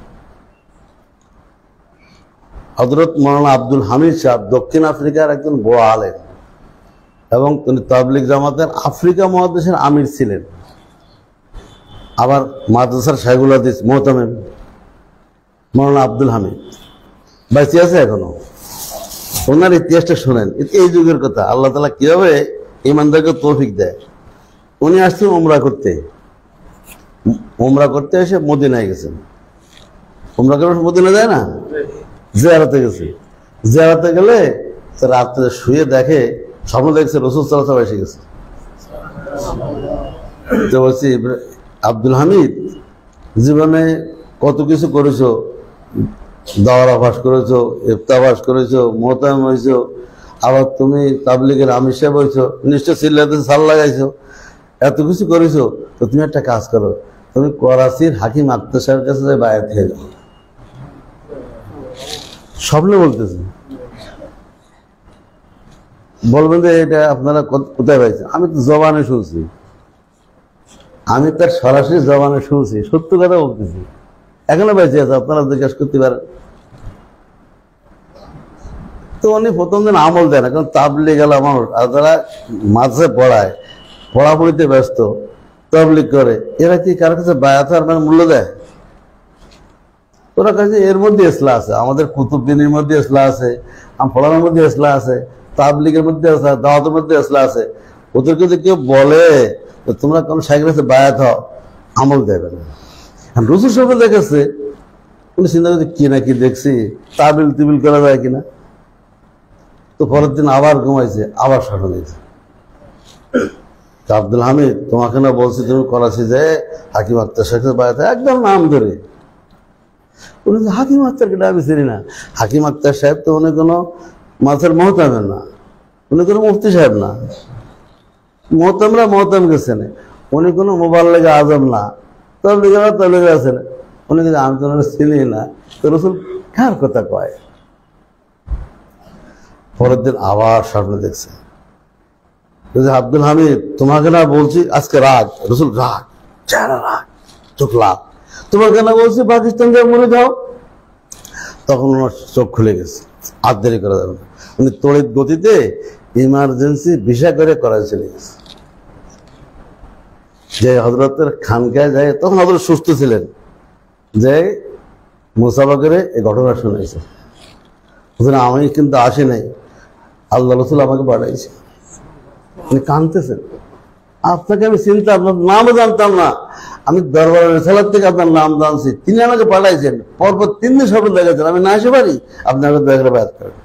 হযরত মাওলানা আব্দুল হামিদ সাহেব দক্ষিণ আফ্রিকার একজন বড় আলেম, এবং তিনি তাবলীগ জামাতের আফ্রিকা মহাদেশের আমির ছিলেন। আবার মাদ্রাসার শাইখুল হাদিস মুহতামিম মাওলানা আব্দুল হামিদ বেঁচে আছে এখনো। ওনার ইতিহাসটা শোনেন, এই যুগের কথা, আল্লাহ তাআলা কিভাবে ইমানদারকে তৌফিক দেয়। উনি আসছেন উমরা করতে, উমরা করতে এসে মদিনায় গেছেন। উমরা করে মদিনা যায় না, জিয়ারতে গেছে। জিয়ারতে গেলে রাত্রে শুয়ে দেখে, স্বপ্ন দেখছে রাসূল সাল্লাল্লাহু আলাইহি ওয়াসাল্লাম এসে গেছে। তো বলছি, আব্দুল হামিদ, জীবনে কত কিছু করেছো, দাওয়ার আভাস করেছো, ইফতাবাস করেছো, মুহতামিম হয়েছো, আবার তুমি তাবলীগের আমির সাহেব হয়েছো, নিশ্চয় সিল্লাতে সাল লাগাইছো, এত কিছু করেছো। তো তুমি একটা কাজ করো, তুমি করাচির হাকিম আক্তার সাহেবের কাছে যে বায়াত হয়ে যাও। স্বপ্নে বলতেছে, বলবেন যে এটা আপনারা কোথায় পাইছেন? আমি তো জবানে শুনছি, আমি তার সরাসরি জবানে শুনছি, সত্য কথা বলতেছি, এখনো বেঁচে আছে, আপনারা জিজ্ঞাসা করতে পারেন। তো উনি প্রথম দিন আমল দেয় না, কারণ তাবলিগ গেল মানুষ, আর যারা মাঝে পড়ায়, পড়াপড়িতে ব্যস্ত, তাবলিগ করে, এরা কি কারোর কাছে বায়াত আর মানে মূল্য দেয়? ওরা কাছে এর মধ্যে ইসলাম আছে, আমাদের কুতুবদিনের মধ্যে ইসলাম আছে, পড়ানোর মধ্যে ইসলাম আছে, তাবলিগের মধ্যে আছে, দাওয়াতের মধ্যে ইসলাম আছে। ওদেরকে যদি কেউ বলে তোমরা কোন শাইখের কাছে বায়াত হও, আমল দেবে না। রসুল সাহেব দেখেছে, উনি চিন্তা করছে কি না কি দেখছি, তাবিল তিবিল করা যায় কিনা। তো পরের দিন আবার ঘুমাইছে, আবার স্বপ্ন দিয়েছে, আব্দুল হামিদ তোমাকে না বলছি তুমি করাচি যে হাকিম আক্তার সাহেবের বায়াত, একদম নাম ধরে। উনি হাকিম আক্তারকে আমি চিনি না। হাকিম আক্তার সাহেব তো উনি কোনো মাছের মহতামের না, উনি কোনো মুফতি সাহেব না, মহতামরা মহতাম গেছেন, উনি কোনো মোবাল্লেগে আজম না, তবলিগেরা তবলিগে আছেন, উনি কিন্তু আমি তো চিনি না। তো রসুল কার কথা কয়? পরের দিন আবার স্বপ্ন দেখছে, আব্দুল হামিদ তোমাকে না বলছি আজকে রাগ। রসুল রাগ, চেহারা রাগ, চোখ লাভ, তোমাকে না বলছি পাকিস্তান যাও, মনে যাও। তখন ওনার চোখ খুলে গেছে, আর দেরি করা যাবে না। উনি তড়িৎ গতিতে ইমার্জেন্সি ভিসা করে করাচি চলে গেছে। যে হযরতের খানকায় যায়, তখন হযরত সুস্থ ছিলেন, যে মুসাফা করে এই ঘটনা শুনেছে। আমি কিন্তু আসি নাই, আল্লাহ রসুল আমাকে পাঠাইছে। উনি কাঁদতেছেন, আপনাকে আমি চিনতে, আপনার নামও জানতাম না, আমি দরবার রেসালাত থেকে আপনার নাম জানছি, তিনি আমাকে পাঠাইছেন। পরপর 3 দিন শপথ লেগেছেন, আমি না আসতে পারি, আপনি আমাকে দয়া করে বায়াত করেন।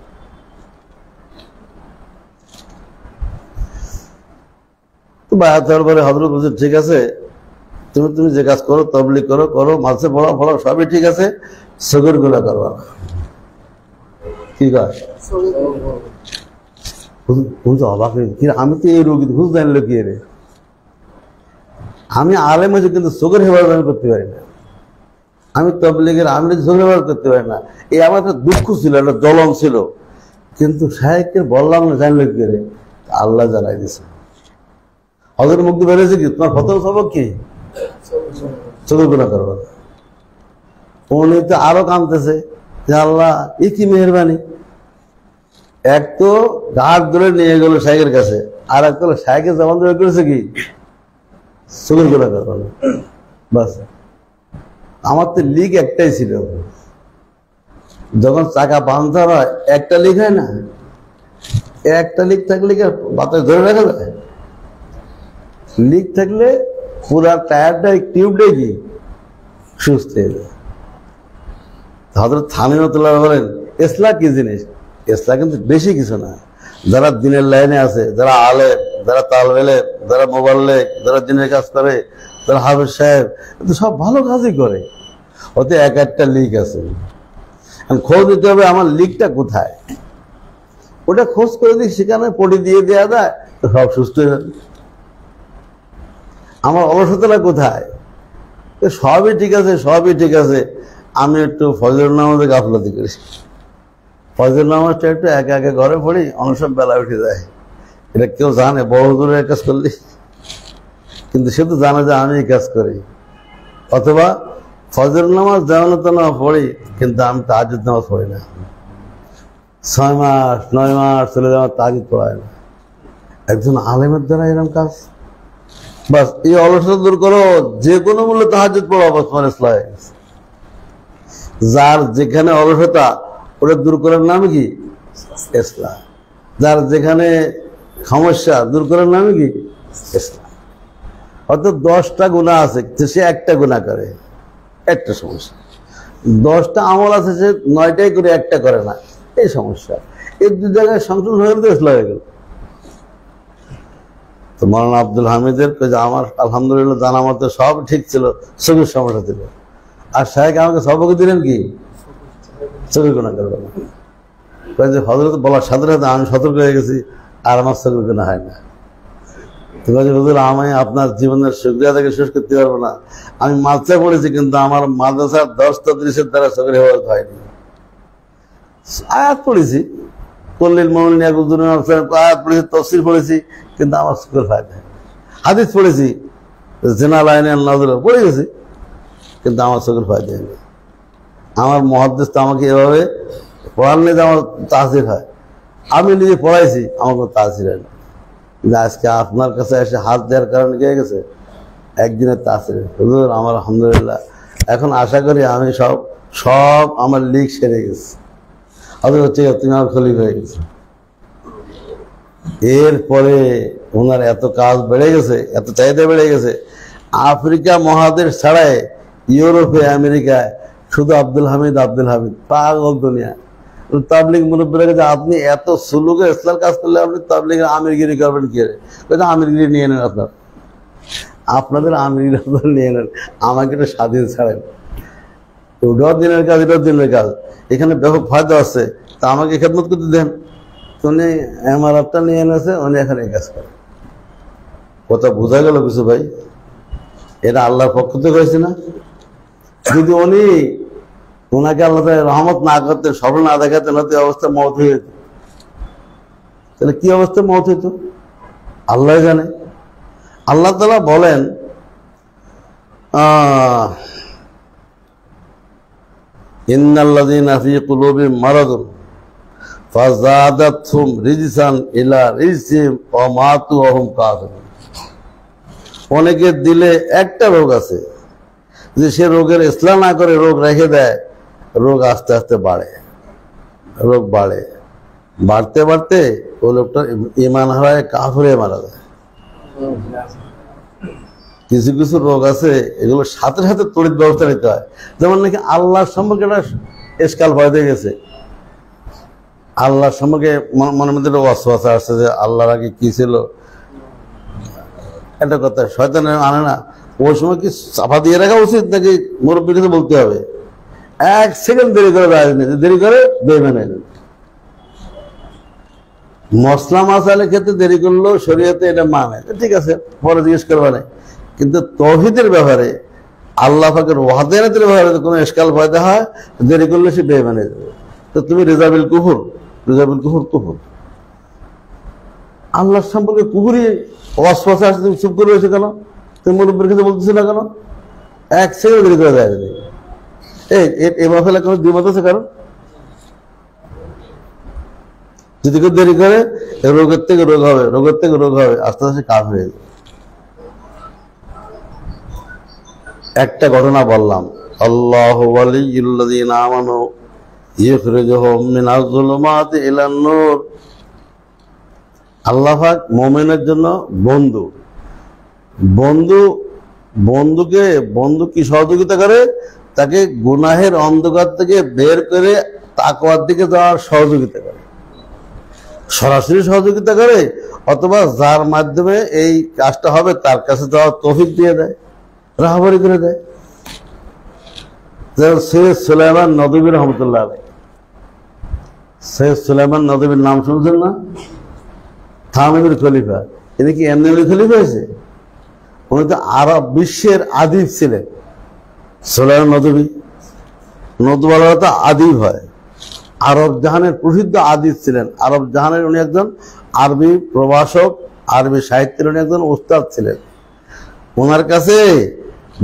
তো বায়াত হওয়ার পরে হযরত বলছেন ঠিক আছে, তুমি যে কাজ করো, তাবলীগ করো, মাঝে পড়াও, সবই ঠিক আছে, সগর গুনাহ করবা না। কি কয়? অবাক হয়ে, আমি তো এই রোগী হুজ জানলো কি রে, আমি আলেম হয়েছি কিন্তু চোখের হেফাজত করতে পারি না, আমি তাবলীগের আমি চোখের হেফাজত করতে পারি না। এই আমার একটা দুঃখ ছিল, একটা জ্বলন ছিল, কিন্তু শায়েখকে বললাম না, জানলো কি রে? আল্লাহ জানাই দিছে। হযরত মুক্তি বেড়েছে কি, তোমার প্রথম সবক কি? চোখের গুনাহ করবা না। উনি তো আরো কাঁদতেছে যে আল্লাহ এই কি মেহেরবানি। এক তো গাছ ধরে নিয়ে গেল শাইখের কাছে, আর এক তো শাইখের জবান ধরে করেছে কি? চোখের গুনাহ করবা না। বাস, আমার তো লিক একটাই ছিল, যখন চাকা পাঞ্চার হয় একটা লিক হয় না, একটা লিক থাকলে কি বাতাস ধরে রাখা যায়? লিক থাকলে পুরা টায়ারটা টিউবটাই কি সুস্থ হয়ে যায়। হযরত থামিমাতুল্লাহ বলেন ইসলাহ কি জিনিস? ইসলাহ কিন্তু বেশি কিছু না। যারা দিনের লাইনে আছে, যারা আলেম, যারা তালেব ইলম, যারা মুবাল্লিগ, যারা দিনের কাজ করে, যারা হাফেজ সাহেব, কিন্তু সব ভালো কাজই করে। ওতে এক একটা লিক আছে, খোঁজ দিতে হবে আমার লিকটা কোথায়। ওটা খোঁজ করে দিই, সেখানে পটি দিয়ে দেওয়া যায়, তো সব সুস্থ হয়ে যাবে। আমার অলসতাটা কোথায়? সবই ঠিক আছে, সবই ঠিক আছে, আমি একটু ফজর নামাজে গাফলতি করি। ফজর নামাজটা একটু একা একা ঘরে পড়ি, অনেক সব বেলা উঠে যায়। এটা কেউ জানে বড় হুজুরের কাজ করলি, কিন্তু সে তো জানে যে আমি এই কাজ করি। অথবা ফজর নামাজ যেমন তেমন পড়ি, কিন্তু আমি তাহাজ্জুদ নামাজ পড়ি না। 6 মাস 9 মাস চলে যাওয়ার তাহাজ্জুদ পড়ায় না। একজন আলেমের দ্বারা এরকম কাজ, বাস এই অলসতা দূর করো, যে কোনো মূল্যে তাহাজ্জুদ পড়ো, বাস তোমার ইসলাহ হয়ে গেছে। যার যেখানে অলসতা, ওটা দূর করার নাম কি? ইসলাহ। যার যেখানে সমস্যা, দূর করার নাম কি? ইসলাহ। অর্থাৎ 10টা গুনাহ আছে, সে একটা গুনাহ করে, একটা সমস্যা। 10টা আমল আছে, সে 9টাই করে, একটা করে না, এই সমস্যা। এই 2 জায়গায় সংশোধন হয়ে গেল, ইসলাহ হয়ে গেল। তো মৌলানা আব্দুল হামিদের আমার আলহামদুলিল্লাহ জানা মতো সব ঠিক ছিল, চোখের সমস্যা ছিল। আর শায়েখ আমাকে সবক দিলেন কি? চোখের গুনাহ করবে না। হযরত বলার সাথে সাথে আমি সতর্ক হয়ে গেছি, আর আমার চোখের গুনাহ হয় না। হুজুর আমি আপনার জীবনের শুকরিয়া থেকে শেষ করতে পারবো না, আমি মাদ্রাসা পড়েছি কিন্তু আমার মাদ্রাসার 10 তদরিসের দ্বারা শুকরিয়া হয়নি। আয়াত পড়েছি, কল্লিল মুমিনিনা ইয়াগুযুদু মিন আবসারিহিম, আয়াত পড়েছি, তাফসীর পড়েছি, কিন্তু আমার শুকর ফায়দা। হাদিস পড়েছি, জিনা লাইনে নাযর পড়ে গেছি, কিন্তু আমার শুকর ফায়দা নেই। আমার মুহাদ্দিস তো আমাকে এভাবে পড়ালে যে আমার তাসির হয়, আমি নিজে পড়াইছি, আমার কোনো তাসির হয় না। কিন্তু আজকে আপনার কাছে এসে হাত দেওয়ার কারণে কি হয়ে গেছে, একদিনের তাসির। হুজুর আমার আলহামদুলিল্লাহ, এখন আশা করি আমি সব আমার লিক সেরে গেছে। ঠিক আছে, তুমি আমার খলিফা হয়ে গেছে। এরপরে ওনার এত কাজ বেড়ে গেছে, এত চাহিদা বেড়ে গেছে, আফ্রিকা মহাদেশ ছাড়াই ইউরোপে আমেরিকায় শুধু আব্দুল হামিদ পাগল দুনিয়া। তাবলিগ মুরব্বীরা কাছে আপনি এত সুলুকে ইসলাম কাজ করলে আপনি তাবলিগের আমিরগিরি করবেন কি? আমিরগিরি নিয়ে নেন, আপনাদের আমিরগিরি নিয়ে নেন, আমাকে একটা স্বাধীন ছাড়েন। ওটাও দিনের কাজ, এটাও দিনের কাজ, এখানে ব্যাপক ফায়দা আছে, তা আমাকে খেদমত করতে দেন। উনি এমারতটা নিয়ে এনেছে, উনি এখানে কাজ করে। কথা বোঝা গেল কিছু ভাই? এটা আল্লাহর পক্ষ থেকে হয়েছে না? যদি ওনাকে আল্লাহ রহমত না করতেন, সফল না দেখাতেন, হয়তো অবস্থা মওত হয়ে যেত। তাহলে কি অবস্থা মওত হইত আল্লাহ জানে। আল্লাহ তাআলা বলেন, ইন্নাল্লাযীনা ফী কুলুবিহিম মারাদুন ফাযাদাতহুম রিজসান ইলা রিজসিহিম ওয়া মাতু ওয়া হুম কাফিরুন। অনেকের দিলে একটা রোগ আছে, যে সে রোগের ইসলাম না করে রোগ রেখে দেয়, রোগ আস্তে আস্তে বাড়ে, রোগ বাড়তে বাড়তে ও লোকটা ঈমান হারায়, কাফির হয়ে মারা যায়। কিছু কিছু রোগ আছে, এগুলো সাথে সাথে তড়িৎ ব্যবস্থা নিতে হয়। যেমন নাকি আল্লাহর সম্পর্কে একটা এসকাল ভয় হয়ে গেছে, আল্লাহর সম্পর্কে মনের মধ্যে একটা ওয়াসওয়াসা আসছে যে আল্লাহর আগে কি ছিল, একটা কথা শয়তান আনে না। ওই সময় কি চাপা দিয়ে রাখা উচিত, নাকি মুরব্বীর কাছে বলতে হবে? 1 সেকেন্ড দেরি করে দেরি করে বেঈমান। মসলা মাসালের ক্ষেত্রে দেরি করলেও শরীয়তে এটা মানে, ঠিক আছে, পরে জিজ্ঞেস করবা না। কিন্তু তৌহিদের ব্যাপারে, আল্লাহ পাকের ওয়াহদানিয়তের ব্যাপারে কোনো ইশকাল পয়দা হয়, দেরি করলে সে বেঈমান হয়ে যাবে। তো তুমি রিজাবিল কুফর আল্লাহর সম্পর্কে কুফরি ওয়াসওয়াসা আসছে, তুমি চুপ করে রয়েছে কেন? তুমি মুরব্বীর কাছে বলতেছো না কেন? 1 সেকেন্ড দেরি করে যায়। এই মাসালা কোনো দ্বিমত আছে কারণ? যদি কেউ দেরি করে, রোগের থেকে রোগ হবে, আস্তে আস্তে কাফির হয়ে যাবে। একটা ঘটনা বললাম, আল্লাহু ওয়ালিয়্যুল্লাযীনা আমানু ইখরিজুহুম মিনাজ যুলুমাতি ইলান নূর। আল্লাহ পাক মুমিনের জন্য বন্ধু কি সহযোগিতা করে? তাকে গুনাহের অন্ধকার থেকে বের করে তাকওয়ার দিকে যাওয়ার সহযোগিতা করে, সরাসরি সহযোগিতা করে, অথবা যার মাধ্যমে এই কাজটা হবে তার কাছে যাওয়ার তৌফিক দিয়ে দেয়, রাহবরি করে দেয়। যেমন সৈয়দ সুলাইমান নদভী রহমতুল্লাহ আলাইহি, সৈয়দ সুলাইমান নদভীর নাম শুনছেন না? থানভীর খলিফা। ইনি কি এমনি খলিফা হয়েছে? উনি তো আরব বিশ্বের আদিব ছিলেন। সুলাইমান নদওয়ালা তো আদিব হয়, আরব জাহানের প্রসিদ্ধ আদিব ছিলেন। আরব জাহানের উনি একজন আরবি প্রভাষক, আরবি সাহিত্যের উনি একজন উস্তাদ ছিলেন। ওনার কাছে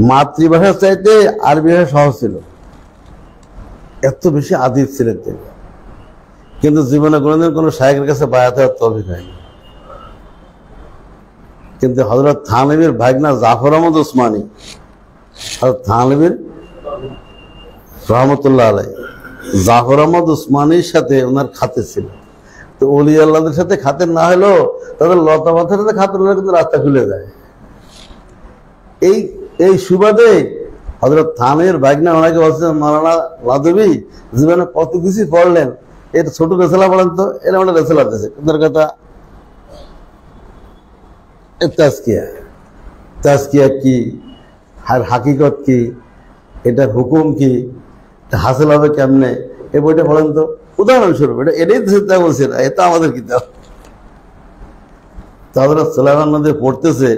মাতৃভাষার চাইতে আরবি ভাষা সহজ ছিল, এত বেশি আদিব ছিলেন তিনি। কিন্তু জীবনে কোনোদিন কোনো শায়েখের কাছে বায়াত হওয়ার তৌফিক হয়নি। কিন্তু হযরত থানভীর ভাগনা জাফর আহমদ উসমানী, থানভীর রহমতুল্লাহ আলাইহি, জাফর আহমদ উসমানীর সাথে ওনার খাতে ছিল। তো ওলি আল্লাহদের সাথে খাতের না হলেও তাদের লতা পাথরের সাথে খাতের হলে কিন্তু রাস্তা খুলে যায়। এই সুবাদে হযরত থানভীর ভাগনা ওনাকে বলছেন, মাওলানা লাদবী জীবনে কত কিছু পড়লেন, এটা ছোট রেসালা পড়েন তো। এরা ওটা রেসালা দিয়েছে, ওদের কথা তাজকিয়া কি, আর হাকিকত কি, এটার হুকুম কি, হাসিল হবে কেমনে, এই বইটা পড়েন তো। উদাহরণস্বরূপ এটাই চিন্তা বলছি না, এটা আমাদের কিতাব। তো হযরত সুলাইমান নদী পড়তেছে,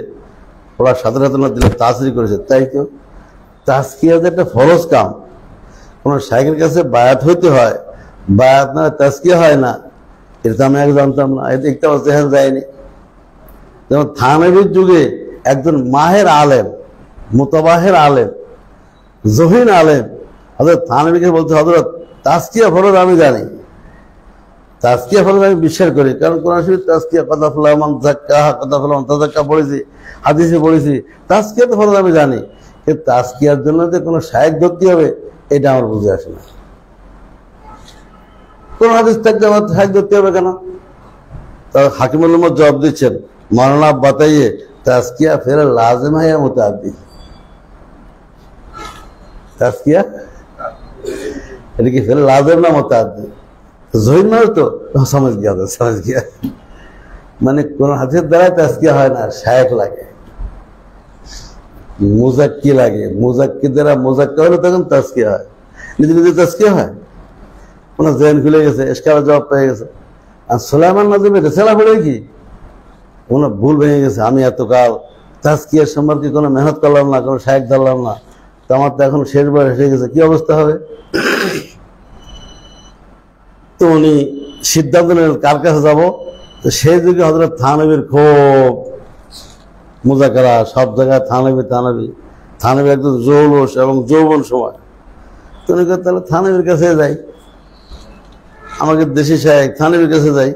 পড়ার সাথে সাথে না দিলে তাসরি করেছে। তাই তো তাজকিয়া যে একটা ফরজ কাম, কোন শাইখের কাছে বায়াত হইতে হয়, বায়াত না তাজকিয়া হয় না, এটা তো আমি আগে জানতাম না, এটা একটা অবস্থায় যায়নি। যেমন থানবীর যুগে একজন মাহের আলেম, মুতাবাহের আলেম, জহিন আলেম হযরত থানবীকে বলতে, হযরত তাজকিয়া ফরজ আমি জানি, তাজকিয়া ফরজ আমি বিশ্বাস করি, কারণ কোরআন শরীফ তাজকিয়া কদ আফলাহা মান যাক্কাহা কদ আফলাহা মান তাযাক্কা পড়েছি, হাদিসে পড়েছি, তাজকিয়া তো ফরজ আমি জানি, কিন্তু তাজকিয়ার জন্য যে কোনো শায়েখ ধরতে হবে এটা আমার বুঝে আসে না। কোন হাদিস থাকতে আমার শায়েখ ধরতে হবে কেন? তার হাকিমুল উম্মত জবাব দিচ্ছেন, মৌলানা বাতাইয়ে তাজকিয়া ফের লাজিম है या मुतअद्दी? তাজকিয়া এটা কি ফের লাজিম না মুতअद्दी? জহির নয় তো समझ गया। মানে কোন হাদিসের দ্বারা তাজকিয়া হয় না, শায়েখ লাগে, মুজাক্কি লাগে, মুজাক্কি দ্বারা মুজাক্কা হলে তখন তাজকিয়া হয়, নিজে নিজে তাজকিয়া হয়। ওনার জেন খুলে গেছে, ইশকালের জবাব পেয়ে গেছে। আর সুলাইমান নদীর রেসালা পড়ে কি ওনার ভুল ভেঙে গেছে, আমি এতকাল তাজকিয়ার সম্পর্কে কোনো মেহনত করলাম না, কোনো শায়েখ ধরলাম না, তো আমার তো এখন শেষ বয়স হয়ে গেছে, কি অবস্থা হবে? তো উনি সিদ্ধান্ত নিলেন কার কাছে যাব। তো সেই যুগে হযরত থানবীর খুব মুজাকারা, সব জায়গায় থানবী একদম জৌলস এবং যৌবন সময়। তো উনি কেন তাহলে থানবীর কাছে যাই, আমাকে দেশি শায়েখ থানবীর কাছে যাই।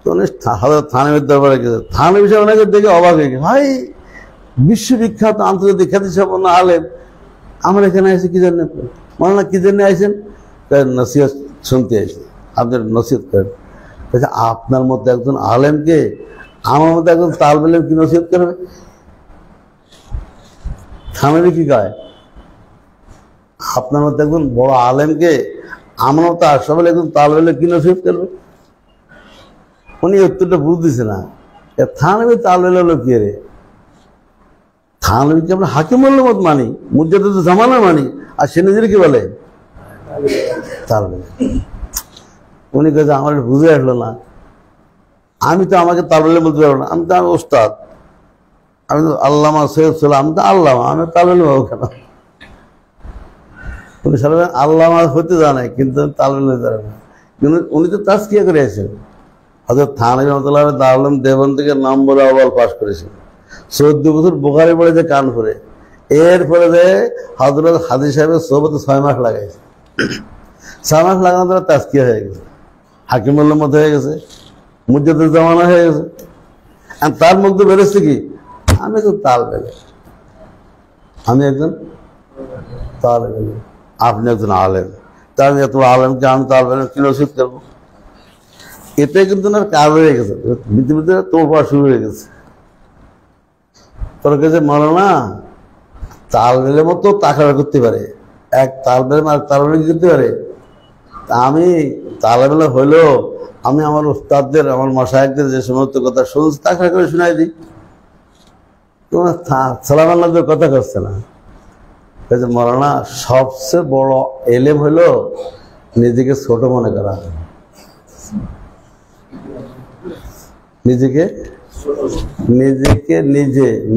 তো উনি হযরত থানবীর দরবারে গেছে। থানবী সাহেব ওনাকে দেখে অবাক হয়ে গেছে, ভাই বিশ্ববিখ্যাত আন্তর্জাতিক খ্যাতিসম্পন্ন আলেম, আমার এখানে এসে কি জন্য? মৌলানা কি জন্য আইছেন? নসিহত শুনতে আইছে, আপনার নসিহত করেন। আপনার মধ্যে একজন আলেমকে আমার মধ্যে একজন তালবে ইলম কি নসিহত করবে? থানবী কি কয়, আপনার মধ্যে একজন বড় আলেমকে আমার মতো আশরাফ আলী একজন তালবে ইলম কি নসিহত করবে? উনি উত্তরটা বুঝতেছে না। থানবী তালবে ইলম হলো কি রে? থানবীকে আমরা হাকিমুল উম্মত মানি, মুজাদ্দিদ জামানা মানি, আর সে নিজের কি বলে তালবে ইলম। উনি কাছে আমার বুঝে আসলো না, আমি তো আমাকে তালবে ইলম বলতে পারবো না, আমি তো ওস্তাদ, আমি তো আল্লামা সৈয়দ সালাম, আমি তো আল্লামা, আমি তালবে ইলম হবো কেন? উনি সারা আল্লামা হতে জানে কিন্তু তালবে ইলম জানে না, কিন্তু উনি তো তাজকিয়া করে আসেন। হযরত থানবী রাহমাতুল্লাহ আলাইহি দারুল উলুম দেওবন্দ থেকে নম্বরে আউয়াল পাস করেছেন, 14 বছর বুখারী পড়েছে কানপুরে, এরপরে যে হযরত হাজী সাহেবের সোহবতে 6 মাস লাগাইছে, 6 মাস লাগানোর দ্বারা তাজকিয়া হয়ে গেছে, হাকিমুল উম্মত হয়ে গেছে, মুজাদ্দিদ জামানা হয়ে গেছে। আর তার মধ্যে বেরোচ্ছে কি, আমি একজন তালবে ইলম, আমি একজন তালবে ইলম, আপনি একজন আলেম, তার এত আলেমকে আমি তালবে ইলম কি নসিহত করবো? এটাই কিন্তু ওনার কাজ হয়ে গেছে, পৃথিবীতে তোড়ফাড় শুরু হয়ে গেছে। তোর কাছে মৌলানা তালবে ইলম তো তাকারা করতে পারে, এক তালবে ইলম আর তালবে ইলম কি করতে পারে? আমি তালবে ইলম হইলেও আমি আমার উস্তাদদের, আমার মাশায়েখদের যে সমস্ত কথা শুনছি তাকারা করে শোনাই দিই। তোমার সুলাইমান নদীর কথা করছে না, মৌলানা সবচেয়ে বড় এলেম হইল নিজেকে ছোট মনে করা,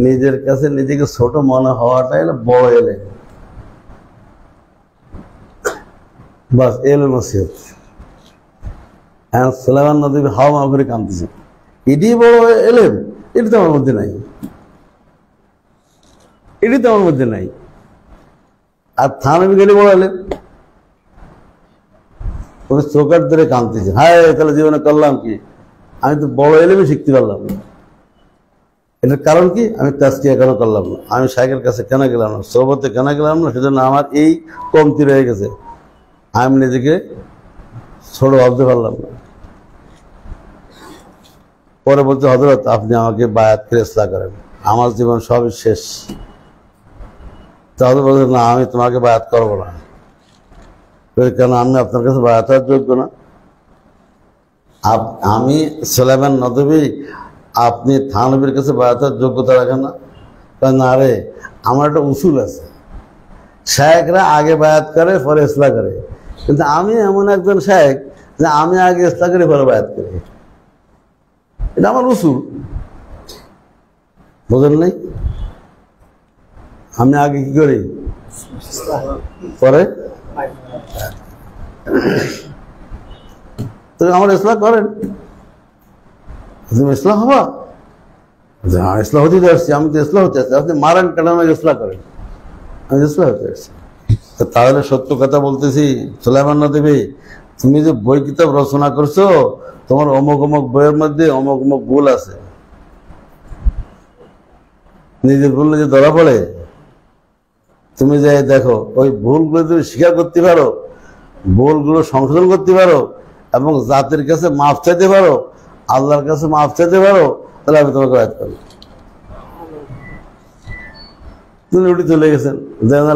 নিজের কাছে নিজেকে ছোট মনে হওয়াটাই হলো বড় এলেম। বাস এল নসিহত। হ্যাঁ, সুলাইমান নদী হাওয়া মা করে কাঁদতেছে, এটি বড় এলেম, এটি তো আমার মধ্যে নাই, এটি তো আমার মধ্যে নাই। আর থানবী গেলে বড় এলেম, উনি চোখের ধরে কাঁদতেছে, হায় তাহলে জীবনে করলাম কি, আমি তো বড় এলেমই শিখতে পারলাম না। এটার কারণ কি, আমি তাজকিয়া কেন করলাম না, আমি শাইখের কাছে কেন গেলাম না, সোহবতে কেন গেলাম না, সেজন্য আমার এই কমতি রয়ে গেছে, আমি নিজেকে ছোট ভাবতে পারলাম না। পরে বলতে, হযরত আপনি আমাকে বায়াত করে ইসলাহ করেন, আমার জীবন সবই শেষ। তাহলে বলছে, না আমি তোমাকে বায়াত করবো না। কেন, আমি আপনার কাছে বায়াত হওয়ার যোগ্য না? আমি সুলাইমান নদভী, আপনি থানবীর কাছে বায়াত হওয়ার যোগ্যতা রাখেন না? না রে, আমার একটা উসুল আছে, শায়েখরা আগে বায়াত করে পরে ইসলাহ করে, কিন্তু আমি এমন একজন শায়েখ যে আমি আগে ইসলাহ করে পরে বায়াত করি, এটা আমার উসুল। বোঝেন নাই? আমি আগে কি করি, পরে তো আমার ইসলাম করেন। তুমি ইসলাম হবা? হ্যাঁ, ইসলাম হতে আসছি, আমি তো ইসলাম হতে আসছি। আপনি মারেন কেন, আমাকে ইসলাম করেন, আমি ইসলাম হতে আসছি। তাহলে সত্য কথা বলতেছি সুলাইমান নবী, তুমি যে বই কিতাব রচনা করছো, তোমার অমুক অমুক বইয়ের মধ্যে অমুক অমুক ভুল আছে। নিজের ভুল নিজে ধরা পড়ে, তুমি যে দেখো ওই ভুলগুলো তুমি স্বীকার করতে পারো, ভুলগুলো সংশোধন করতে পারো এবং জাতির কাছে মাফ চাইতে পারো, আল্লাহর কাছে মাফ চাইতে পারো, তাহলে আমি তোমাকে আয়াত করবো। তিনি উঠে চলে গেছেন,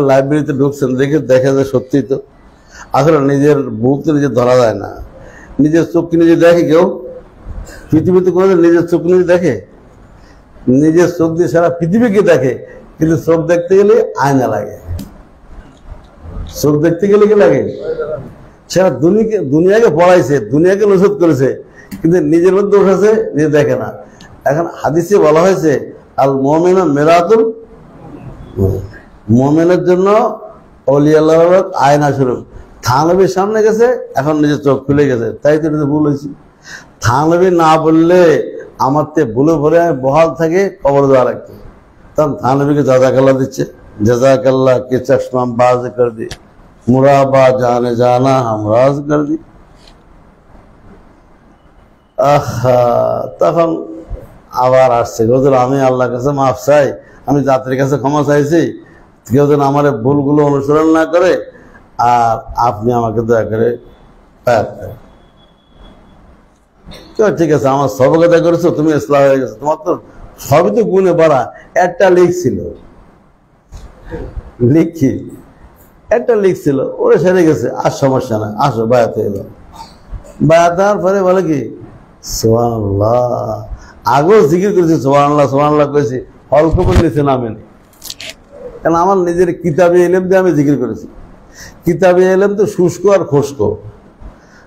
লাইব্রেরিতে ঢুকছেন, দেখা যায় সত্যি তো আসলে নিজের ভুল তো নিজে ধরা যায় না। নিজের চোখকে নিজে দেখে কেউ? পৃথিবীতে কোনো নিজের চোখ নিজে দেখে? নিজের চোখ দিয়ে সারা পৃথিবীকে দেখে, কিন্তু চোখ দেখতে গেলে আয়না লাগে। চোখ দেখতে গেলে কি লাগে? সারা দুনিয়াকে পড়াইছে, দুনিয়াকে নসিহত করেছে, কিন্তু নিজের মধ্যে দোষ আছে, নিজে দেখে না। এখন হাদিসে বলা হয়েছে আল মুমিনু মিরাতুল, মুমিনের জন্য ওলিয়া আল্লাহর আয়না স্বরূপ। থানবীর সামনে গেছে, এখন নিজের চোখ খুলে গেছে, তাই তো ভুল হয়েছে। থানবী না বললে আমার তে ভুলে ভরে আমি বহাল থাকে, কবর দেওয়া রাখতে। তখন থানবীকে জাযাকাল্লাহ দিচ্ছে, জাযাকাল্লাহ কে চশমাম বাজ কর দি, মুরাবা জানে জানা হামরাজ কর দি। তখন আবার আসছে, হুজুর আমি আল্লাহর কাছে মাফ চাই, আমি জাতির কাছে ক্ষমা চাইছি, কেউ যেন আমার ভুলগুলো অনুসরণ না করে, আর আপনি আমাকে দয়া করে ঠিক আছে, আমার সবকতা করেছো, তুমি ইসলাম হয়ে গেছো, তোমার তো সবই তো গুণে বাড়া। একটা লিখছিল, লিখি একটা লিখছিল, ওরা সেরে গেছে, আর সমস্যা না, আসো বায়াত হয়ে যাও। বায়াত হওয়ার পরে বলে কি সুবহানাল্লাহ, আগেও জিকির করেছি সুবহানাল্লাহ সুবহানাল্লাহ করেছি, অল্প করে নিচে নামেনি। কারণ আমার নিজের কিতাবে এলেম দিয়ে আমি জিকির করেছি। কিতাবে এলেম তো শুষ্ক আর খুশক,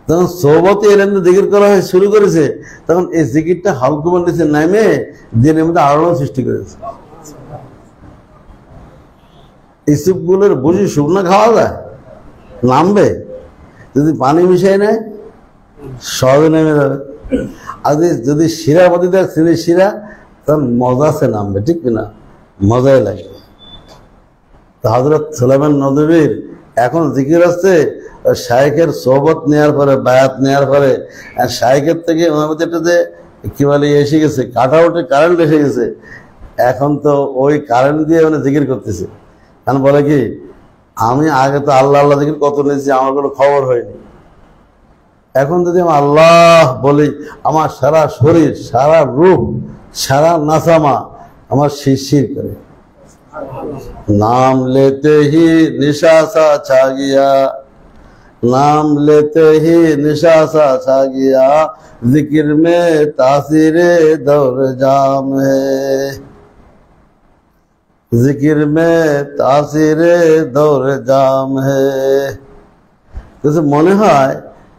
যখন সোহবতে এলেম জিকির করা হয় শুরু করেছে, তখন এই জিকিরটা হালকুমার নিচে নামে দিনের মধ্যে আলোড়ন সৃষ্টি করেছে। ইসুপগুলোর বুঝি শুকনো খাওয়া যায়, নামবে যদি পানি মিশাই নেয় সহজে নেমে যাবে। আর যদি শিরার মধ্যে দেয় চিনির শিরা, তখন মজা সে নামবে, ঠিক কিনা? মজাই লাগবে। তো হযরত সুলাইমান নবীর এখন জিকির আসছে শায়েখের সোহবত নেওয়ার পরে, বায়াত নেওয়ার পরে, আর শায়েখের থেকে ওনার মধ্যে একটা যে কি বলে এসে গেছে, কাট আউটে কারেন্ট এসে গেছে। এখন তো ওই কারেন্ট দিয়ে মানে জিকির করতেছে। কারণ বলে কি, আমি আগে তো আল্লাহ আল্লাহ জিকির কত নিয়েছি, আমার কোনো খবর হয়নি। এখন যদি আমি আল্লাহ বলি, আমার সারা শরীর, সারা রূপ, সারা নাসামা আমার শিরশির করে। नाम लेते ही निशा सा छा गया, नाम लेते ही निशा सा छा गया, जिक्र में तासीरे दौर जाम है, जिक्र में तासीरे दौर जाम है। जैसे মনে হয়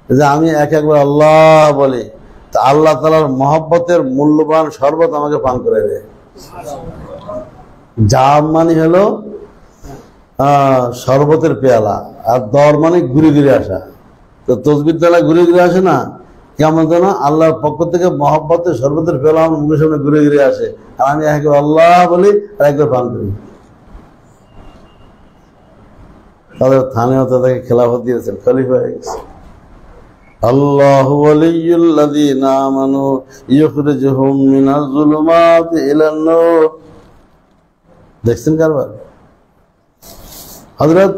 যে আমি একবার আল্লাহ বলি, তা আল্লাহ তাআলার মহব্বতের মূল্যবান শরবত আমাকে পান করে দেয়। জাম মানে হলো শরবতের পেয়ালা, আর দর মানে ঘুরে ঘুরে আসা। তো তসবির দ্বারা ঘুরে ঘুরে আসে না, কেমন যেন আল্লাহর পক্ষ থেকে মহব্বতের শরবতের পেয়ালা আমার মুখের সামনে ঘুরে ঘুরে আসে, আর আমি একবার আল্লাহ বলি আর একবার পান করি। তাদের থানেও তাদেরকে খেলাফত দিয়েছেন, খলিফা হয়ে গেছে। আল্লাহু ওয়ালিয়ুল্লাযীনা আমানু ইখরিজুহুম মিনাজ যুলুমাতি ইলান নূর। দেখছেন কারবার? হযরত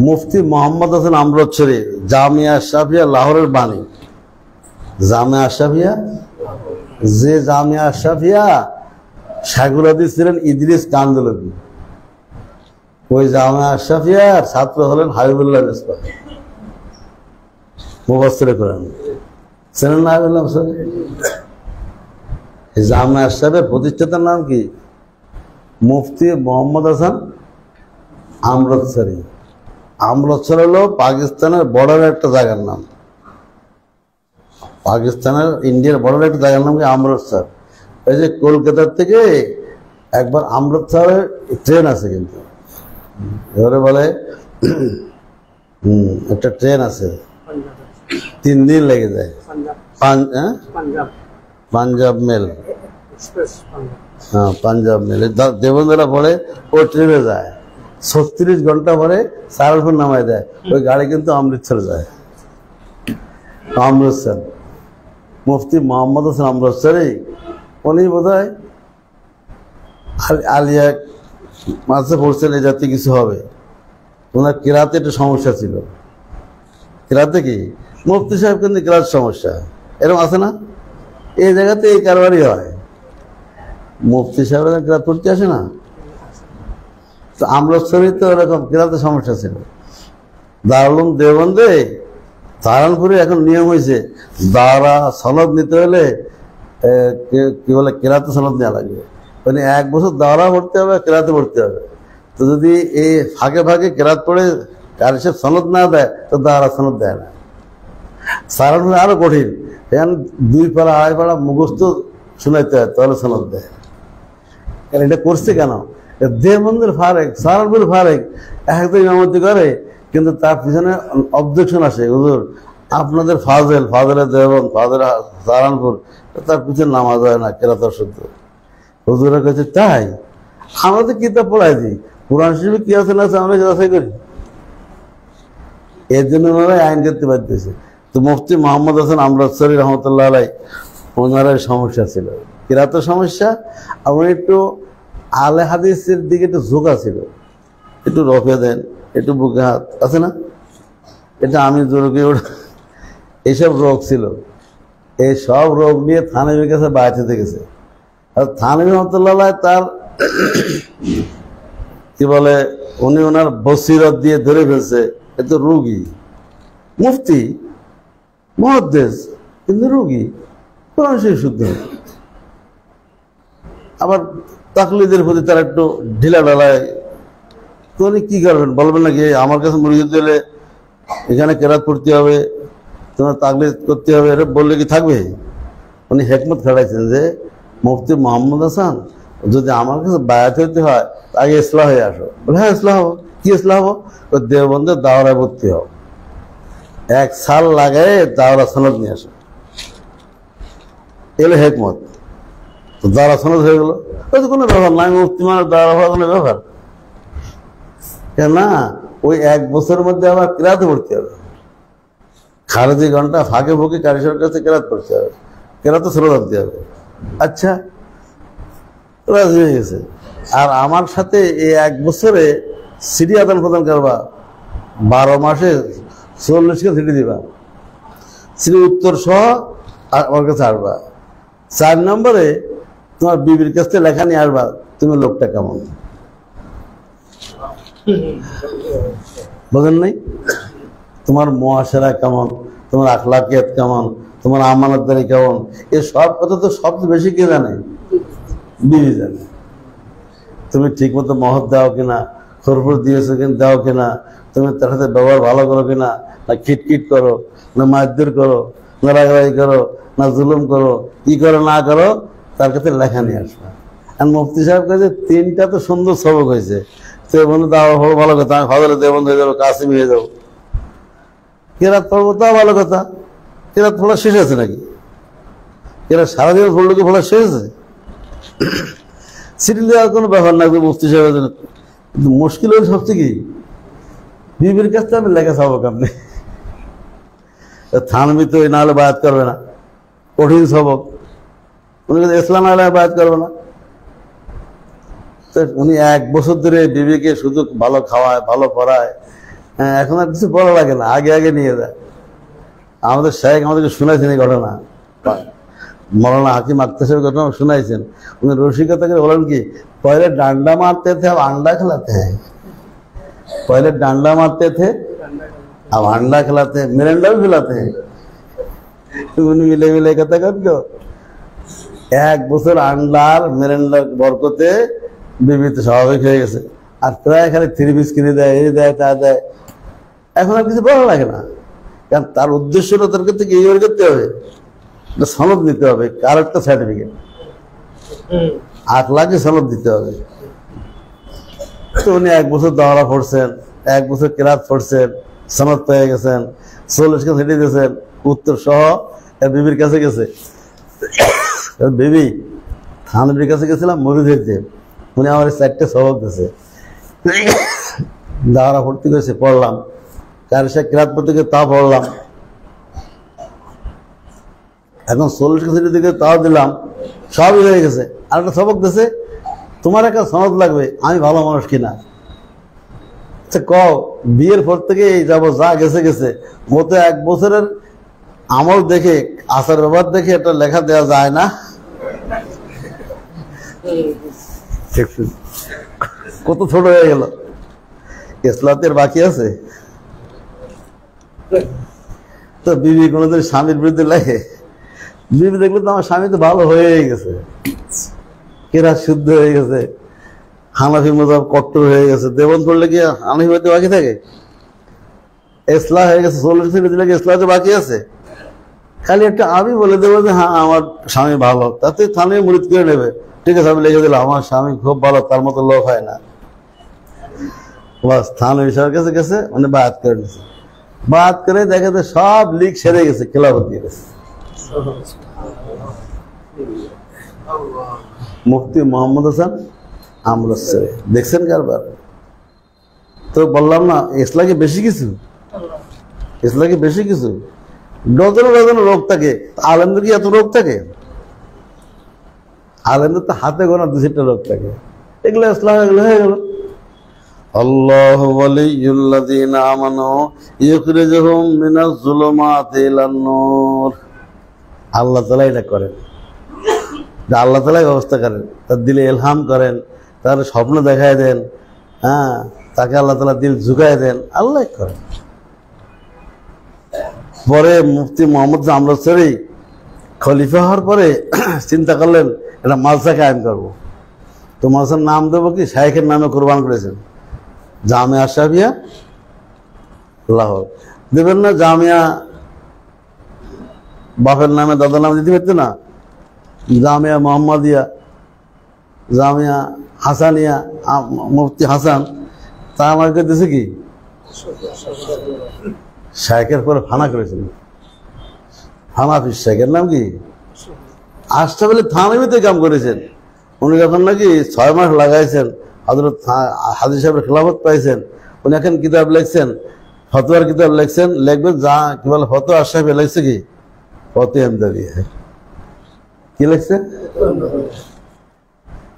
মুফতি মোহাম্মদ হাসান আমরতসরি, জামিয়া আশরাফিয়া লাহোরের বাণী। জামিয়া আশরাফিয়া, যে জামিয়া আশরাফিয়া শায়খুল হাদিস ছিলেন ইদ্রিস কান্দলবী, ওই জামিয়া আশরাফিয়ার ছাত্র হলেন হাবিবুল্লাহ মিসবাহ, মুফাসসিরে কোরআন। চেনেন না হাবিবুল্লাহ মিসবাহ? জামিয়া আশরাফের প্রতিষ্ঠাতার নাম কি? মুফতি মোহাম্মদ হাসান আমরতসরি। আমরতসর হলো পাকিস্তানের বর্ডারের একটা জায়গার নাম। পাকিস্তানের ইন্ডিয়ার বর্ডারের একটা জায়গার নাম কি আমরতসর। এই যে কলকাতার থেকে একবার অমৃতসরের ট্রেন আছে, কিন্তু এবারে বলে একটা ট্রেন আছে 3 দিন লেগে যায়। পাঞ্জাব মেল, হ্যাঁ পাঞ্জাব মেল। দেবন্দরা পরে ও ট্রেনে যায়, 36 ঘন্টা পরে সাহারনপুর নামায় দেয়। ওই গাড়ি কিন্তু অমৃতসর যায়, অমৃতসর। মুফতি মোহাম্মদ হাসান অমৃতসরই, উনি বোধ হয় আলিয়া মাঝে পড়ছেন এই জাতীয় কিছু হবে। ওনার কিরাতে একটু সমস্যা ছিল। কিরাতে কি মুফতি সাহেব কিন্তু কিরাত সমস্যা এরকম আছে না? এই জায়গাতে এই কারবারই হয়। মুফতি সাহেব কিরাত পড়তে আসে না, তো অমৃতসরই তো এরকম কিরাতে সমস্যা ছিল। দারুল উলুম দেওবন্দে সাহারানপুরে এখন নিয়ম হয়েছে, দাওরা সনদ নিতে হলে কি বলে কিরাতে সনদ নেওয়া লাগবে। মানে 1 বছর দাওরা পড়তে হবে, কিরাতে পড়তে হবে। তো যদি এই ফাঁকে ফাঁকে কিরাত পড়ে কারি সাহেব সনদ না দেয়, তো দাওরা সনদ দেয় না। সাহারানপুরে আরো কঠিন, এখন 2 পারা 2.5 পারা মুখস্থ শোনাইতে হয়, তাহলে সনদ দেয়। এটা করছে কেন? দেওবন্দের ফারেক, সাহারানপুরের ফারেক একদম ইমামতি করে, কিন্তু তার পিছনে অবজেকশন আসে, হুজুর আপনাদের ফাজেলের দেওবন্দ, ফাজেল সাহারানপুর, তার পিছনে নামাজ হয় না, কেরাত শুদ্ধ। হুজুরের কাছে তাই আমরা তো কিতাব পড়াই দিই, কোরআন শরীফে কি আছে না আছে আমরা যাচাই করি। এর জন্য ওনারাই আইন করতে পারতেছে। তো মুফতি মোহাম্মদ হাসান অমৃতসরী রহমতুল্লাহ আলাই, ওনার সমস্যা ছিল কিরাতের সমস্যা, এবং একটু আলে হাদিসের দিকে একটু ঝোঁকা ছিল, একটু রফে দেন, একটু বুকে হাত আছে না, এটা আমি জোরকে এইসব রোগ ছিল। এই সব রোগ নিয়ে থানভীর কাছে বাঁচাতে গেছে। আর থানভী রহমতুল্লাহ তার কি বলে, উনি ওনার বসিরত দিয়ে ধরে ফেলছে, এ তো রোগী মুফতি মুহাদ্দিস, কিন্তু রোগী, কোরআন শরীফ শুদ্ধ। আবার তাকলিদের প্রতি তার একটু ঢিলা ঢালায়। তো উনি কি করবেন, বলবেন নাকি আমার কাছে মুরিদ দিলে এখানে কেরাত পড়তে হবে, তোমার তাকলিদ করতে হবে, এটা বললে কি থাকবে? উনি হেকমত খাটাইছেন যে মুফতি মোহাম্মদ হাসান যদি আমার কাছে বায়াত হইতে হয় আগে ইসলাহ হয়ে আসো। বলে হ্যাঁ ইসলাহ হবো। কি ইসলাহ হবো? ওই দেওবন্দের দাওরায় ভর্তি হও, 1 সাল লাগাই দাওরা সনদ নিয়ে আসো। এগুলো হেকমত। তো দাওরা সনদ হয়ে গেল, ওই তো কোনো ব্যাপার নাই, মুফতি মানে দাওরা হওয়ার কোনো ব্যাপার না। ওই 1 বছরের মধ্যে আবার কিরাতে পড়তে হবে, খারেজি ঘন্টা ফাঁকে ফুঁকে কারিশর কাছে কেরাত পড়তে হবে, কেরাতে শুরু করতে হবে। আচ্ছা রাজি হয়ে গেছে। আর আমার সাথে এই 1 বছরে সিডি আদান প্রদান করবা, 12 মাসে 40কে সিডি দিবা, সিডি উত্তর সহ আমার কাছে আসবা। 4 নম্বরে তোমার বিবির কাছ থেকে লেখা নিয়ে আসবা, তুমি লোকটা কেমন, বোঝেন নাই? তোমার মুআশারা কেমন, তোমার আখলাকিয়াত কেমন, তোমার আমানতদারি কেমন, এই সব কথা তো সবচেয়ে বেশি কে জানে? বিবি জানে। তুমি ঠিক মতো মহৎ দাও কিনা, খরফর দিয়েছো কিনা দাও কিনা, তুমি তার সাথে ব্যবহার ভালো করো কিনা, না খিটখিট করো, না মারধর করো, না রাগারাগি করো, না জুলুম করো, কি করো না করো, তার কাছে লেখা নিয়ে আসবা। আর মুফতি সাহেব কাছে 3টা তো সুন্দর সবক হয়েছে। তো বন্ধু তাও ভালো কথা, আমি ফাজলে দেওবন্দ হয়ে যাবো, কাসিম হয়ে যাবো, কেরাত পড়বো, তাও ভালো কথা। কেরাত পড়া শেষ আছে নাকি? কেরাত সারাদিন পড়লো কি পড়া শেষ আছে? সিটি দেওয়ার কোনো ব্যাপার না মুফতি সাহেবের জন্য। কিন্তু মুশকিল হল সবচেয়ে কি, বিবির কাছ থেকে আমি লেখা সবক আপনি থানবি তো না হলে বায়াত করবে না, কঠিন সবক। উনি কিন্তু ইসলাম আলে বায়াত করবে না। উনি 1 বছর ধরে বিবিকে শুধু ভালো খাওয়ায়, ভালো পড়ায়। হ্যাঁ, এখন আর কিছু বলা লাগে না, আগে আগে নিয়ে যায়। আমাদের শেখ আমাদেরকে শোনাইছেন এই ঘটনা, মৌলানা হাকিম আক্তার সাহেব ঘটনা শোনাইছেন। উনি রসিকতা করে বলেন কি, পহলে ডান্ডা মারতে থে अब अंडा खिलाते हैं, पहले डांडा मारते थे अब अंडा खिलाते हैं, मिरिंडा भी खिलाते हैं। উনি মিলে মিলে কথা করতো। 1 বছর আন্ডার মিরিন্ডার বরকতে বিবি তো স্বাভাবিক হয়ে গেছে। আর প্রায় খালি 3 পিস কিনে দেয়, এই দেয় তা দেয়। এখন আর কিছু বলা লাগে না, কারণ তার উদ্দেশ্যটা তার কাছে এই করতে হবে, সনদ নিতে হবে, কার একটা সার্টিফিকেট। 8 লাখই সনদ দিতে হবে। তো উনি 1 বছর দাওরা পড়ছেন, 1 বছর কেরাত পড়ছেন, সনদ পেয়ে গেছেন, 40 কাছে হেঁটে দিয়েছেন, উত্তর সহ এর বিবির কাছে গেছে। বিবি থানবির কাছে গেছিলাম মরিদ হইতে, উনি আমার 4টে সবক দিয়েছে, দাওরা পড়তে গেছে, পড়লাম, কার সে কেরাত পড়তে গিয়ে তা পড়লাম, এখন 40 কাছে দিকে তাও দিলাম, সবই হয়ে গেছে। আর একটা সবক দিয়েছে, তোমার একটা সনদ লাগবে, আমি ভালো মানুষ কিনা। আচ্ছা কও, বিয়ের পর থেকে এই যাবো যা গেছে গেছে, মতো 1 বছরের আমল দেখে, আচার ব্যবহার দেখে একটা লেখা দেওয়া যায় না? কত ছোট হয়ে গেল। ইসলাতের বাকি আছে। তো বিবি কোনোদিন স্বামীর বিরুদ্ধে লেখে? বিবি দেখলে তো আমার স্বামী তো ভালো হয়ে গেছে, কেরাত শুদ্ধ হয়ে গেছে, হানাফি মজাব কট্টর হয়ে গেছে, দেবন করলে কি হানাফি মধ্যে বাকি থাকে? ইসলাম হয়ে গেছে, 40 ছেড়ে দিলে কি ইসলাম তো বাকি আছে? খালি একটা আমি বলে দেবো যে হ্যাঁ আমার স্বামী ভালো, তাতে থানায় মুরিদ করে নেবে, ঠিক আছে আমি লিখে দিলাম আমার স্বামী খুব ভালো, তার মতো লোক হয় না। বাস থানা বিষয়ের কাছে গেছে, উনি বায়াত করে নিয়েছে, বায়াত করে দেখে তো সব লিক সেরে গেছে, খেলাফত দিয়ে গেছে। মুফতি মোহাম্মদ হাসান আমরুসেরি দেখছেন কারবার? তো বললাম না ইসলামে বেশি কিছু, ইসলামে বেশি কিছু, ডজন ডজন রোগ থাকে, আলেমদের কি এত রোগ থাকে? আলেমদের তো হাতে গোনা 2-4টা রোগ থাকে, এগুলো ইসলাম এগুলো হয়ে গেল। আল্লাহু ওয়ালিয়ুল্লাযীনা আমানু ইউখরিজুহুম মিনাজ যুলুমাতি ইলান নূর। আল্লাহ তাআলা এটা করেন, আল্লাহ তাআলাই ব্যবস্থা করেন, তার দিলে ইলহাম করেন, তার স্বপ্ন দেখায় দেন, হ্যাঁ তাকে আল্লাহ তাআলা দিল ঝুঁকায় দেন, আল্লাহ করেন। পরে মুফতি মোহাম্মদ আমরুসেরি খলিফা হওয়ার পরে চিন্তা করলেন একটা মাদ্রাসা কায়েম করবো। তো মাদ্রাসার নাম দেবো কি? শাইখের নামে কোরবান করেছেন, জামিয়া আশরাফিয়া লাহোর। দেবেন না জামিয়া বাপের নামে দাদার নামে দিতে পারতো না? জামিয়া মোহাম্মদিয়া, জামিয়া হাসানিয়া, মুফতি হাসান, তা আমাকে দিয়েছে কি শাইখের পরে ফানা করেছেন, হানাফি শাইখের নাম কি আশরাফ আলী থানভীতে কাম করেছেন। উনি যখন নাকি 6 মাস লাগাইছেন, হযরত হাজী সাহেবের খেলাফত পাইছেন, উনি এখন কিতাব লিখছেন, ফতোয়ার কিতাব লিখছেন, লিখবেন যা কি বলে ফতোয়া আশরাফি লিখছে কি ফতোয়া এমদাদি, কি লিখছে?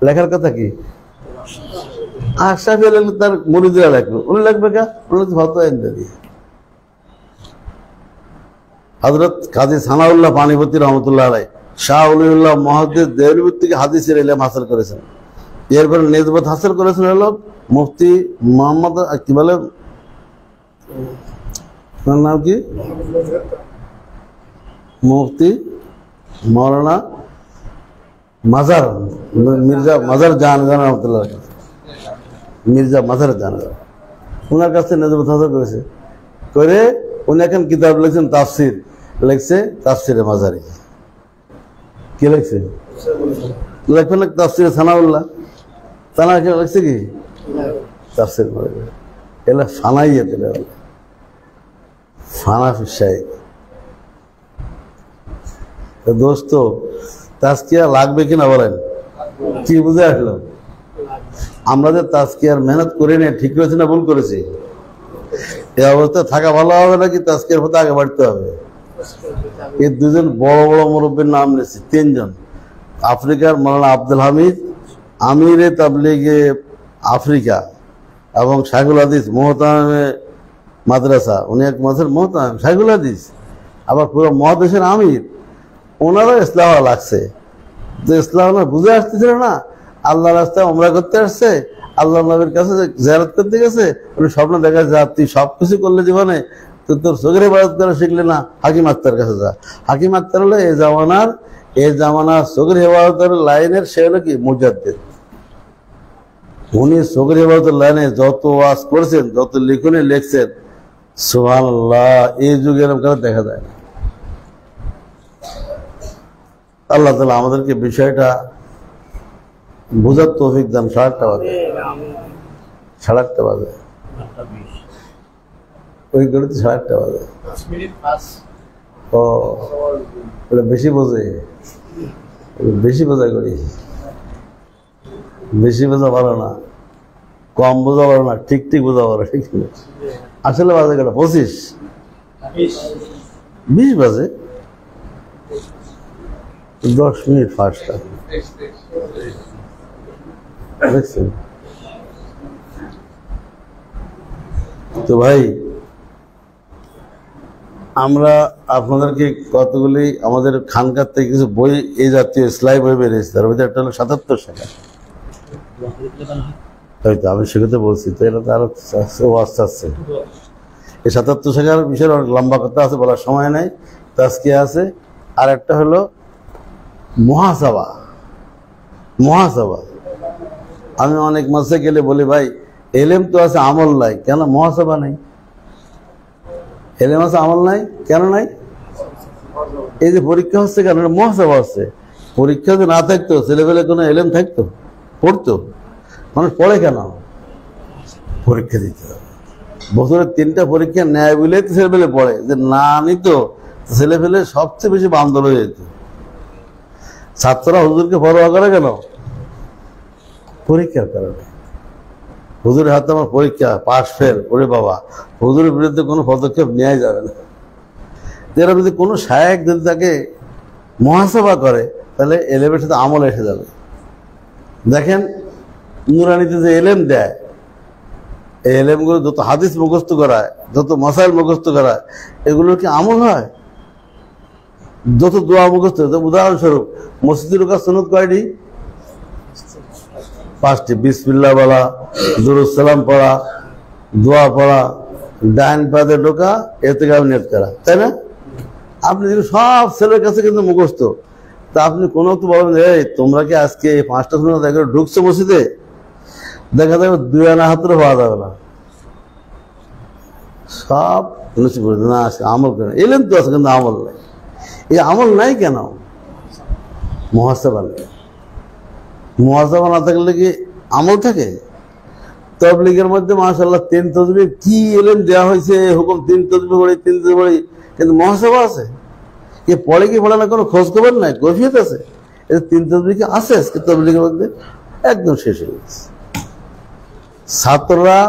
লেখার কথা কি আশরাফি লিখলে তার মুরিদরা লিখবে, উনি লিখবে কা? উনি ফতোয়া এমদাদি। হযরত কাজী সানাউল্লাহ পানিপতি রহমতুল্লাহ আলাইহি শাহ ওলিউল্লাহ মুহাদ্দিস দেওবন্দি থেকে হাদিসের ইলম হাসিল করেছেন। এরপরে নিসবত হাসিল করেছেন হলো মুফতি মোহাম্মদ কি বলে নাম কি, মুফতি মৌলানা মাজার মির্জা মাজার জাহান রহমতুল্লাহ, মির্জা মাজার জাহান, ওনার কাছে নিসবত হাসিল করেছে। করে উনি এখন কিতাব লিখছেন, তাফসির লিখছে, তাফসিরে মাজারি। কি লিখছে? লিখবেন না তাফসিরে সানাউল্লাহ, তানা লিখছে কি তাফসির মাজারি, এগুলো ফানাইয়া দিলে ফানা ফিসাই। দোস্ত তাজকিয়া লাগবে কিনা বলেন? কি বুঝে আসলো? আমরা যে তাজকিয়ার মেহনত করি না, ঠিক করেছি না ভুল করেছি? এই অবস্থায় থাকা ভালো হবে নাকি তাজকিয়ার পথে আগে বাড়তে হবে? এই 2জন বড় বড় মুরব্বীর নাম নিয়েছি, 3 জন। আফ্রিকার মৌলানা আব্দুল হামিদ, আমিরে তাবলিগে আফ্রিকা, এবং শাইখুল হাদিস মোহতামে মাদ্রাসা, উনি এক মাসের মোহতাম শাইখুল হাদিস, আবার পুরো মহাদেশের আমির। ওনারও ইসলাম লাগছে, যে ইসলাম বুঝে আসতেছিল না, আল্লাহ রাস্তায় ওমরা করতে আসছে, আল্লাহ নবীর কাছে জিয়ারত করতে গেছে, উনি স্বপ্ন দেখা যা তুই সবকিছু করলে জীবনে, তোর চোখের ইবাদত করা শিখলে না, হাকিম আক্তার কাছে যা। হাকিম আক্তার হলো এই জামানার চোখের ইবাদতের লাইনের, সে হলো কি মুজাদ্দিদ। উনি চোখের ইবাদতের লাইনে যত ওয়াজ করেছেন, যত লিখনে লিখছেন, সুবহানাল্লাহ, এই যুগে এরকম করে দেখা যায় না। আল্লাহ তাআলা আমাদেরকে বিষয়টা বুঝার তৌফিক দান। 8:30 বাজে, 8:30 বাজে, ওই ঘড়িতে 8:30 বাজে। ও ওটা বেশি বোঝে, বেশি বোঝা করি, বেশি বোঝা পারো না, কম বোঝা পারো না, ঠিক ঠিক বোঝা পারো। ঠিক আসলে বাজে কটা? 25, 20 বাজে, 10 মিনিট ফার্স্ট। দেখছেন তো ভাই, আমরা আপনাদেরকে কতগুলি আমাদের খানকার থেকে কিছু বই, এই জাতীয় ইসলামী বই বেরিয়েছে, তার মধ্যে একটা হলো 77 শাখা। হয়তো আমি সেক্ষেত্রে বলছি তো, এটা তো আরো আস্তে আস্তে এই 77 শাখার বিষয়ে অনেক লম্বা কথা আছে, বলার সময় নাই। তাজকিয়া আছে, আর একটা হলো মুহাসাবা। মুহাসাবা আমি অনেক মাসে গেলে বলি, ভাই এলেম তো আছে, আমল নাই, কেন মুহাসাবা নাই? এলেম আছে, আমল নাই, কেন নাই? এই যে পরীক্ষা হচ্ছে, কেন? মুহাসাবা হচ্ছে। পরীক্ষা যদি না থাকতো, ছেলেবেলে কোনো এলেম থাকতো? পড়তো? মানুষ পড়ে কেন? পরীক্ষা দিতে হবে। বছরে 3টা পরীক্ষা নেয় বলে তো ছেলেবেলে পড়ে, যে না নিত ছেলেপেলে সবচেয়ে বেশি বান্দর হয়ে যেত। ছাত্ররা হুজুরকে পরোয়া করে কেন? পরীক্ষার কারণে। হুজুরের হাতে আমার পরীক্ষা, পাশ ফেল, ওরে বাবা, হুজুরের বিরুদ্ধে কোনো পদক্ষেপ নেওয়া যাবে না। এরা যদি কোনো শায়েক যদি তাকে মুহাসাবা করে, তাহলে এলেমের সাথে আমল এসে যাবে। দেখেন নুরানিতে যে এলেম দেয়, এই এলেমগুলো যত হাদিস মুখস্থ করায়, যত মাসাইল মুখস্থ করায়, এগুলোর কি আমল হয়? যত দোয়া মুখস্থ, উদাহরণস্বরূপ মসজিদে ঢোকার সুন্নত কয়টি? 5টি। বিসমিল্লাহ বলা, দুরূদ সালাম পড়া, দোয়া পড়া, ডাইন পাতে ঢোকা, ইতিকাফ নিয়ত করা, তাই না? আপনি সব ছেলের কাছে কিন্তু মুখস্থ। তা আপনি কোনো তো বলবেন, এই তোমরা কি আজকে এই 5টা সুন্নাত একবার ঢুকছো মসজিদে? দেখা যাবে 2 আনা হাতেরও পাওয়া যাবে না, সব নসিব করে না। আমল কেন? এলেন তো আছে, কিন্তু আমল নাই। এই আমল নাই কেন? মুহাসাবা নেই। মুহাসাবা না থাকলে কি আমল থাকে? তাবলীগের মধ্যে মাশাআল্লাহ 3 তাসবিহ কি এলেম দেওয়া হয়েছে, হুকুম 3 তাসবিহ পড়ি, 3 তাসবিহ পড়ি, কিন্তু মুহাসাবা আছে? এ পড়ে কি পড়ে না, কোনো খোঁজ খবর নাই, কৈফিয়ত আছে? এটা 3 তাসবিহ কি আছে আজকে তাবলীগের মধ্যে? একদম শেষ হয়ে গেছে। ছাত্ররা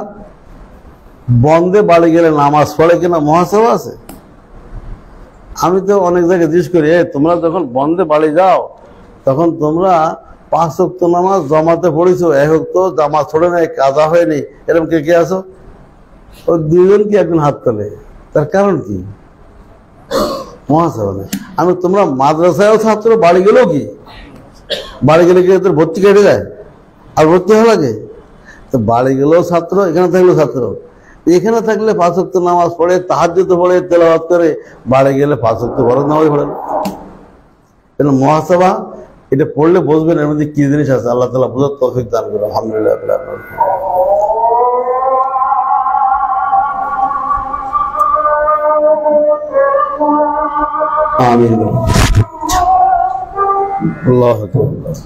বন্ধে বাড়ি গেলে নামাজ পড়ে কিনা, মুহাসাবা আছে? আমি তো অনেক জায়গায় জিজ্ঞেস করি, তোমরা যখন বন্ধে বাড়ি যাও, তখন তোমরা 5 ওয়াক্ত নামাজ জমাতে পড়েছো, 1 ওয়াক্ত জামাত ছড়ে নাই, কাজা হয়নি, এরকম কে কে আছো? ওই 2 জন কি একজন হাত তোলে? তার কারণ কি? মুহাসাবা নেই। আমি তোমরা মাদ্রাসায়ও ছাত্র, বাড়ি গেলেও কি? বাড়ি গেলে কি তোর ভর্তি কেটে যায়? আর ভর্তি হওয়া লাগে? তো বাড়ি গেলেও ছাত্র, এখানে থাকলেও ছাত্র। এখানে থাকলে 5 ওয়াক্ত নামাজ পড়ে, তাহাজ্জুদ পড়ে, তেলাওয়াত করে, বাড়ি গেলে 5 ওয়াক্ত ফরজ নামাজ পড়ে। এটা মুহাসাবা, এটা পড়লে বুঝবেন এর মধ্যে কি জিনিস আছে। আল্লাহ তাআলা বুঝার তৌফিক দান করুন। আলহামদুলিল্লাহ। আমিন। আল্লাহু আকবার।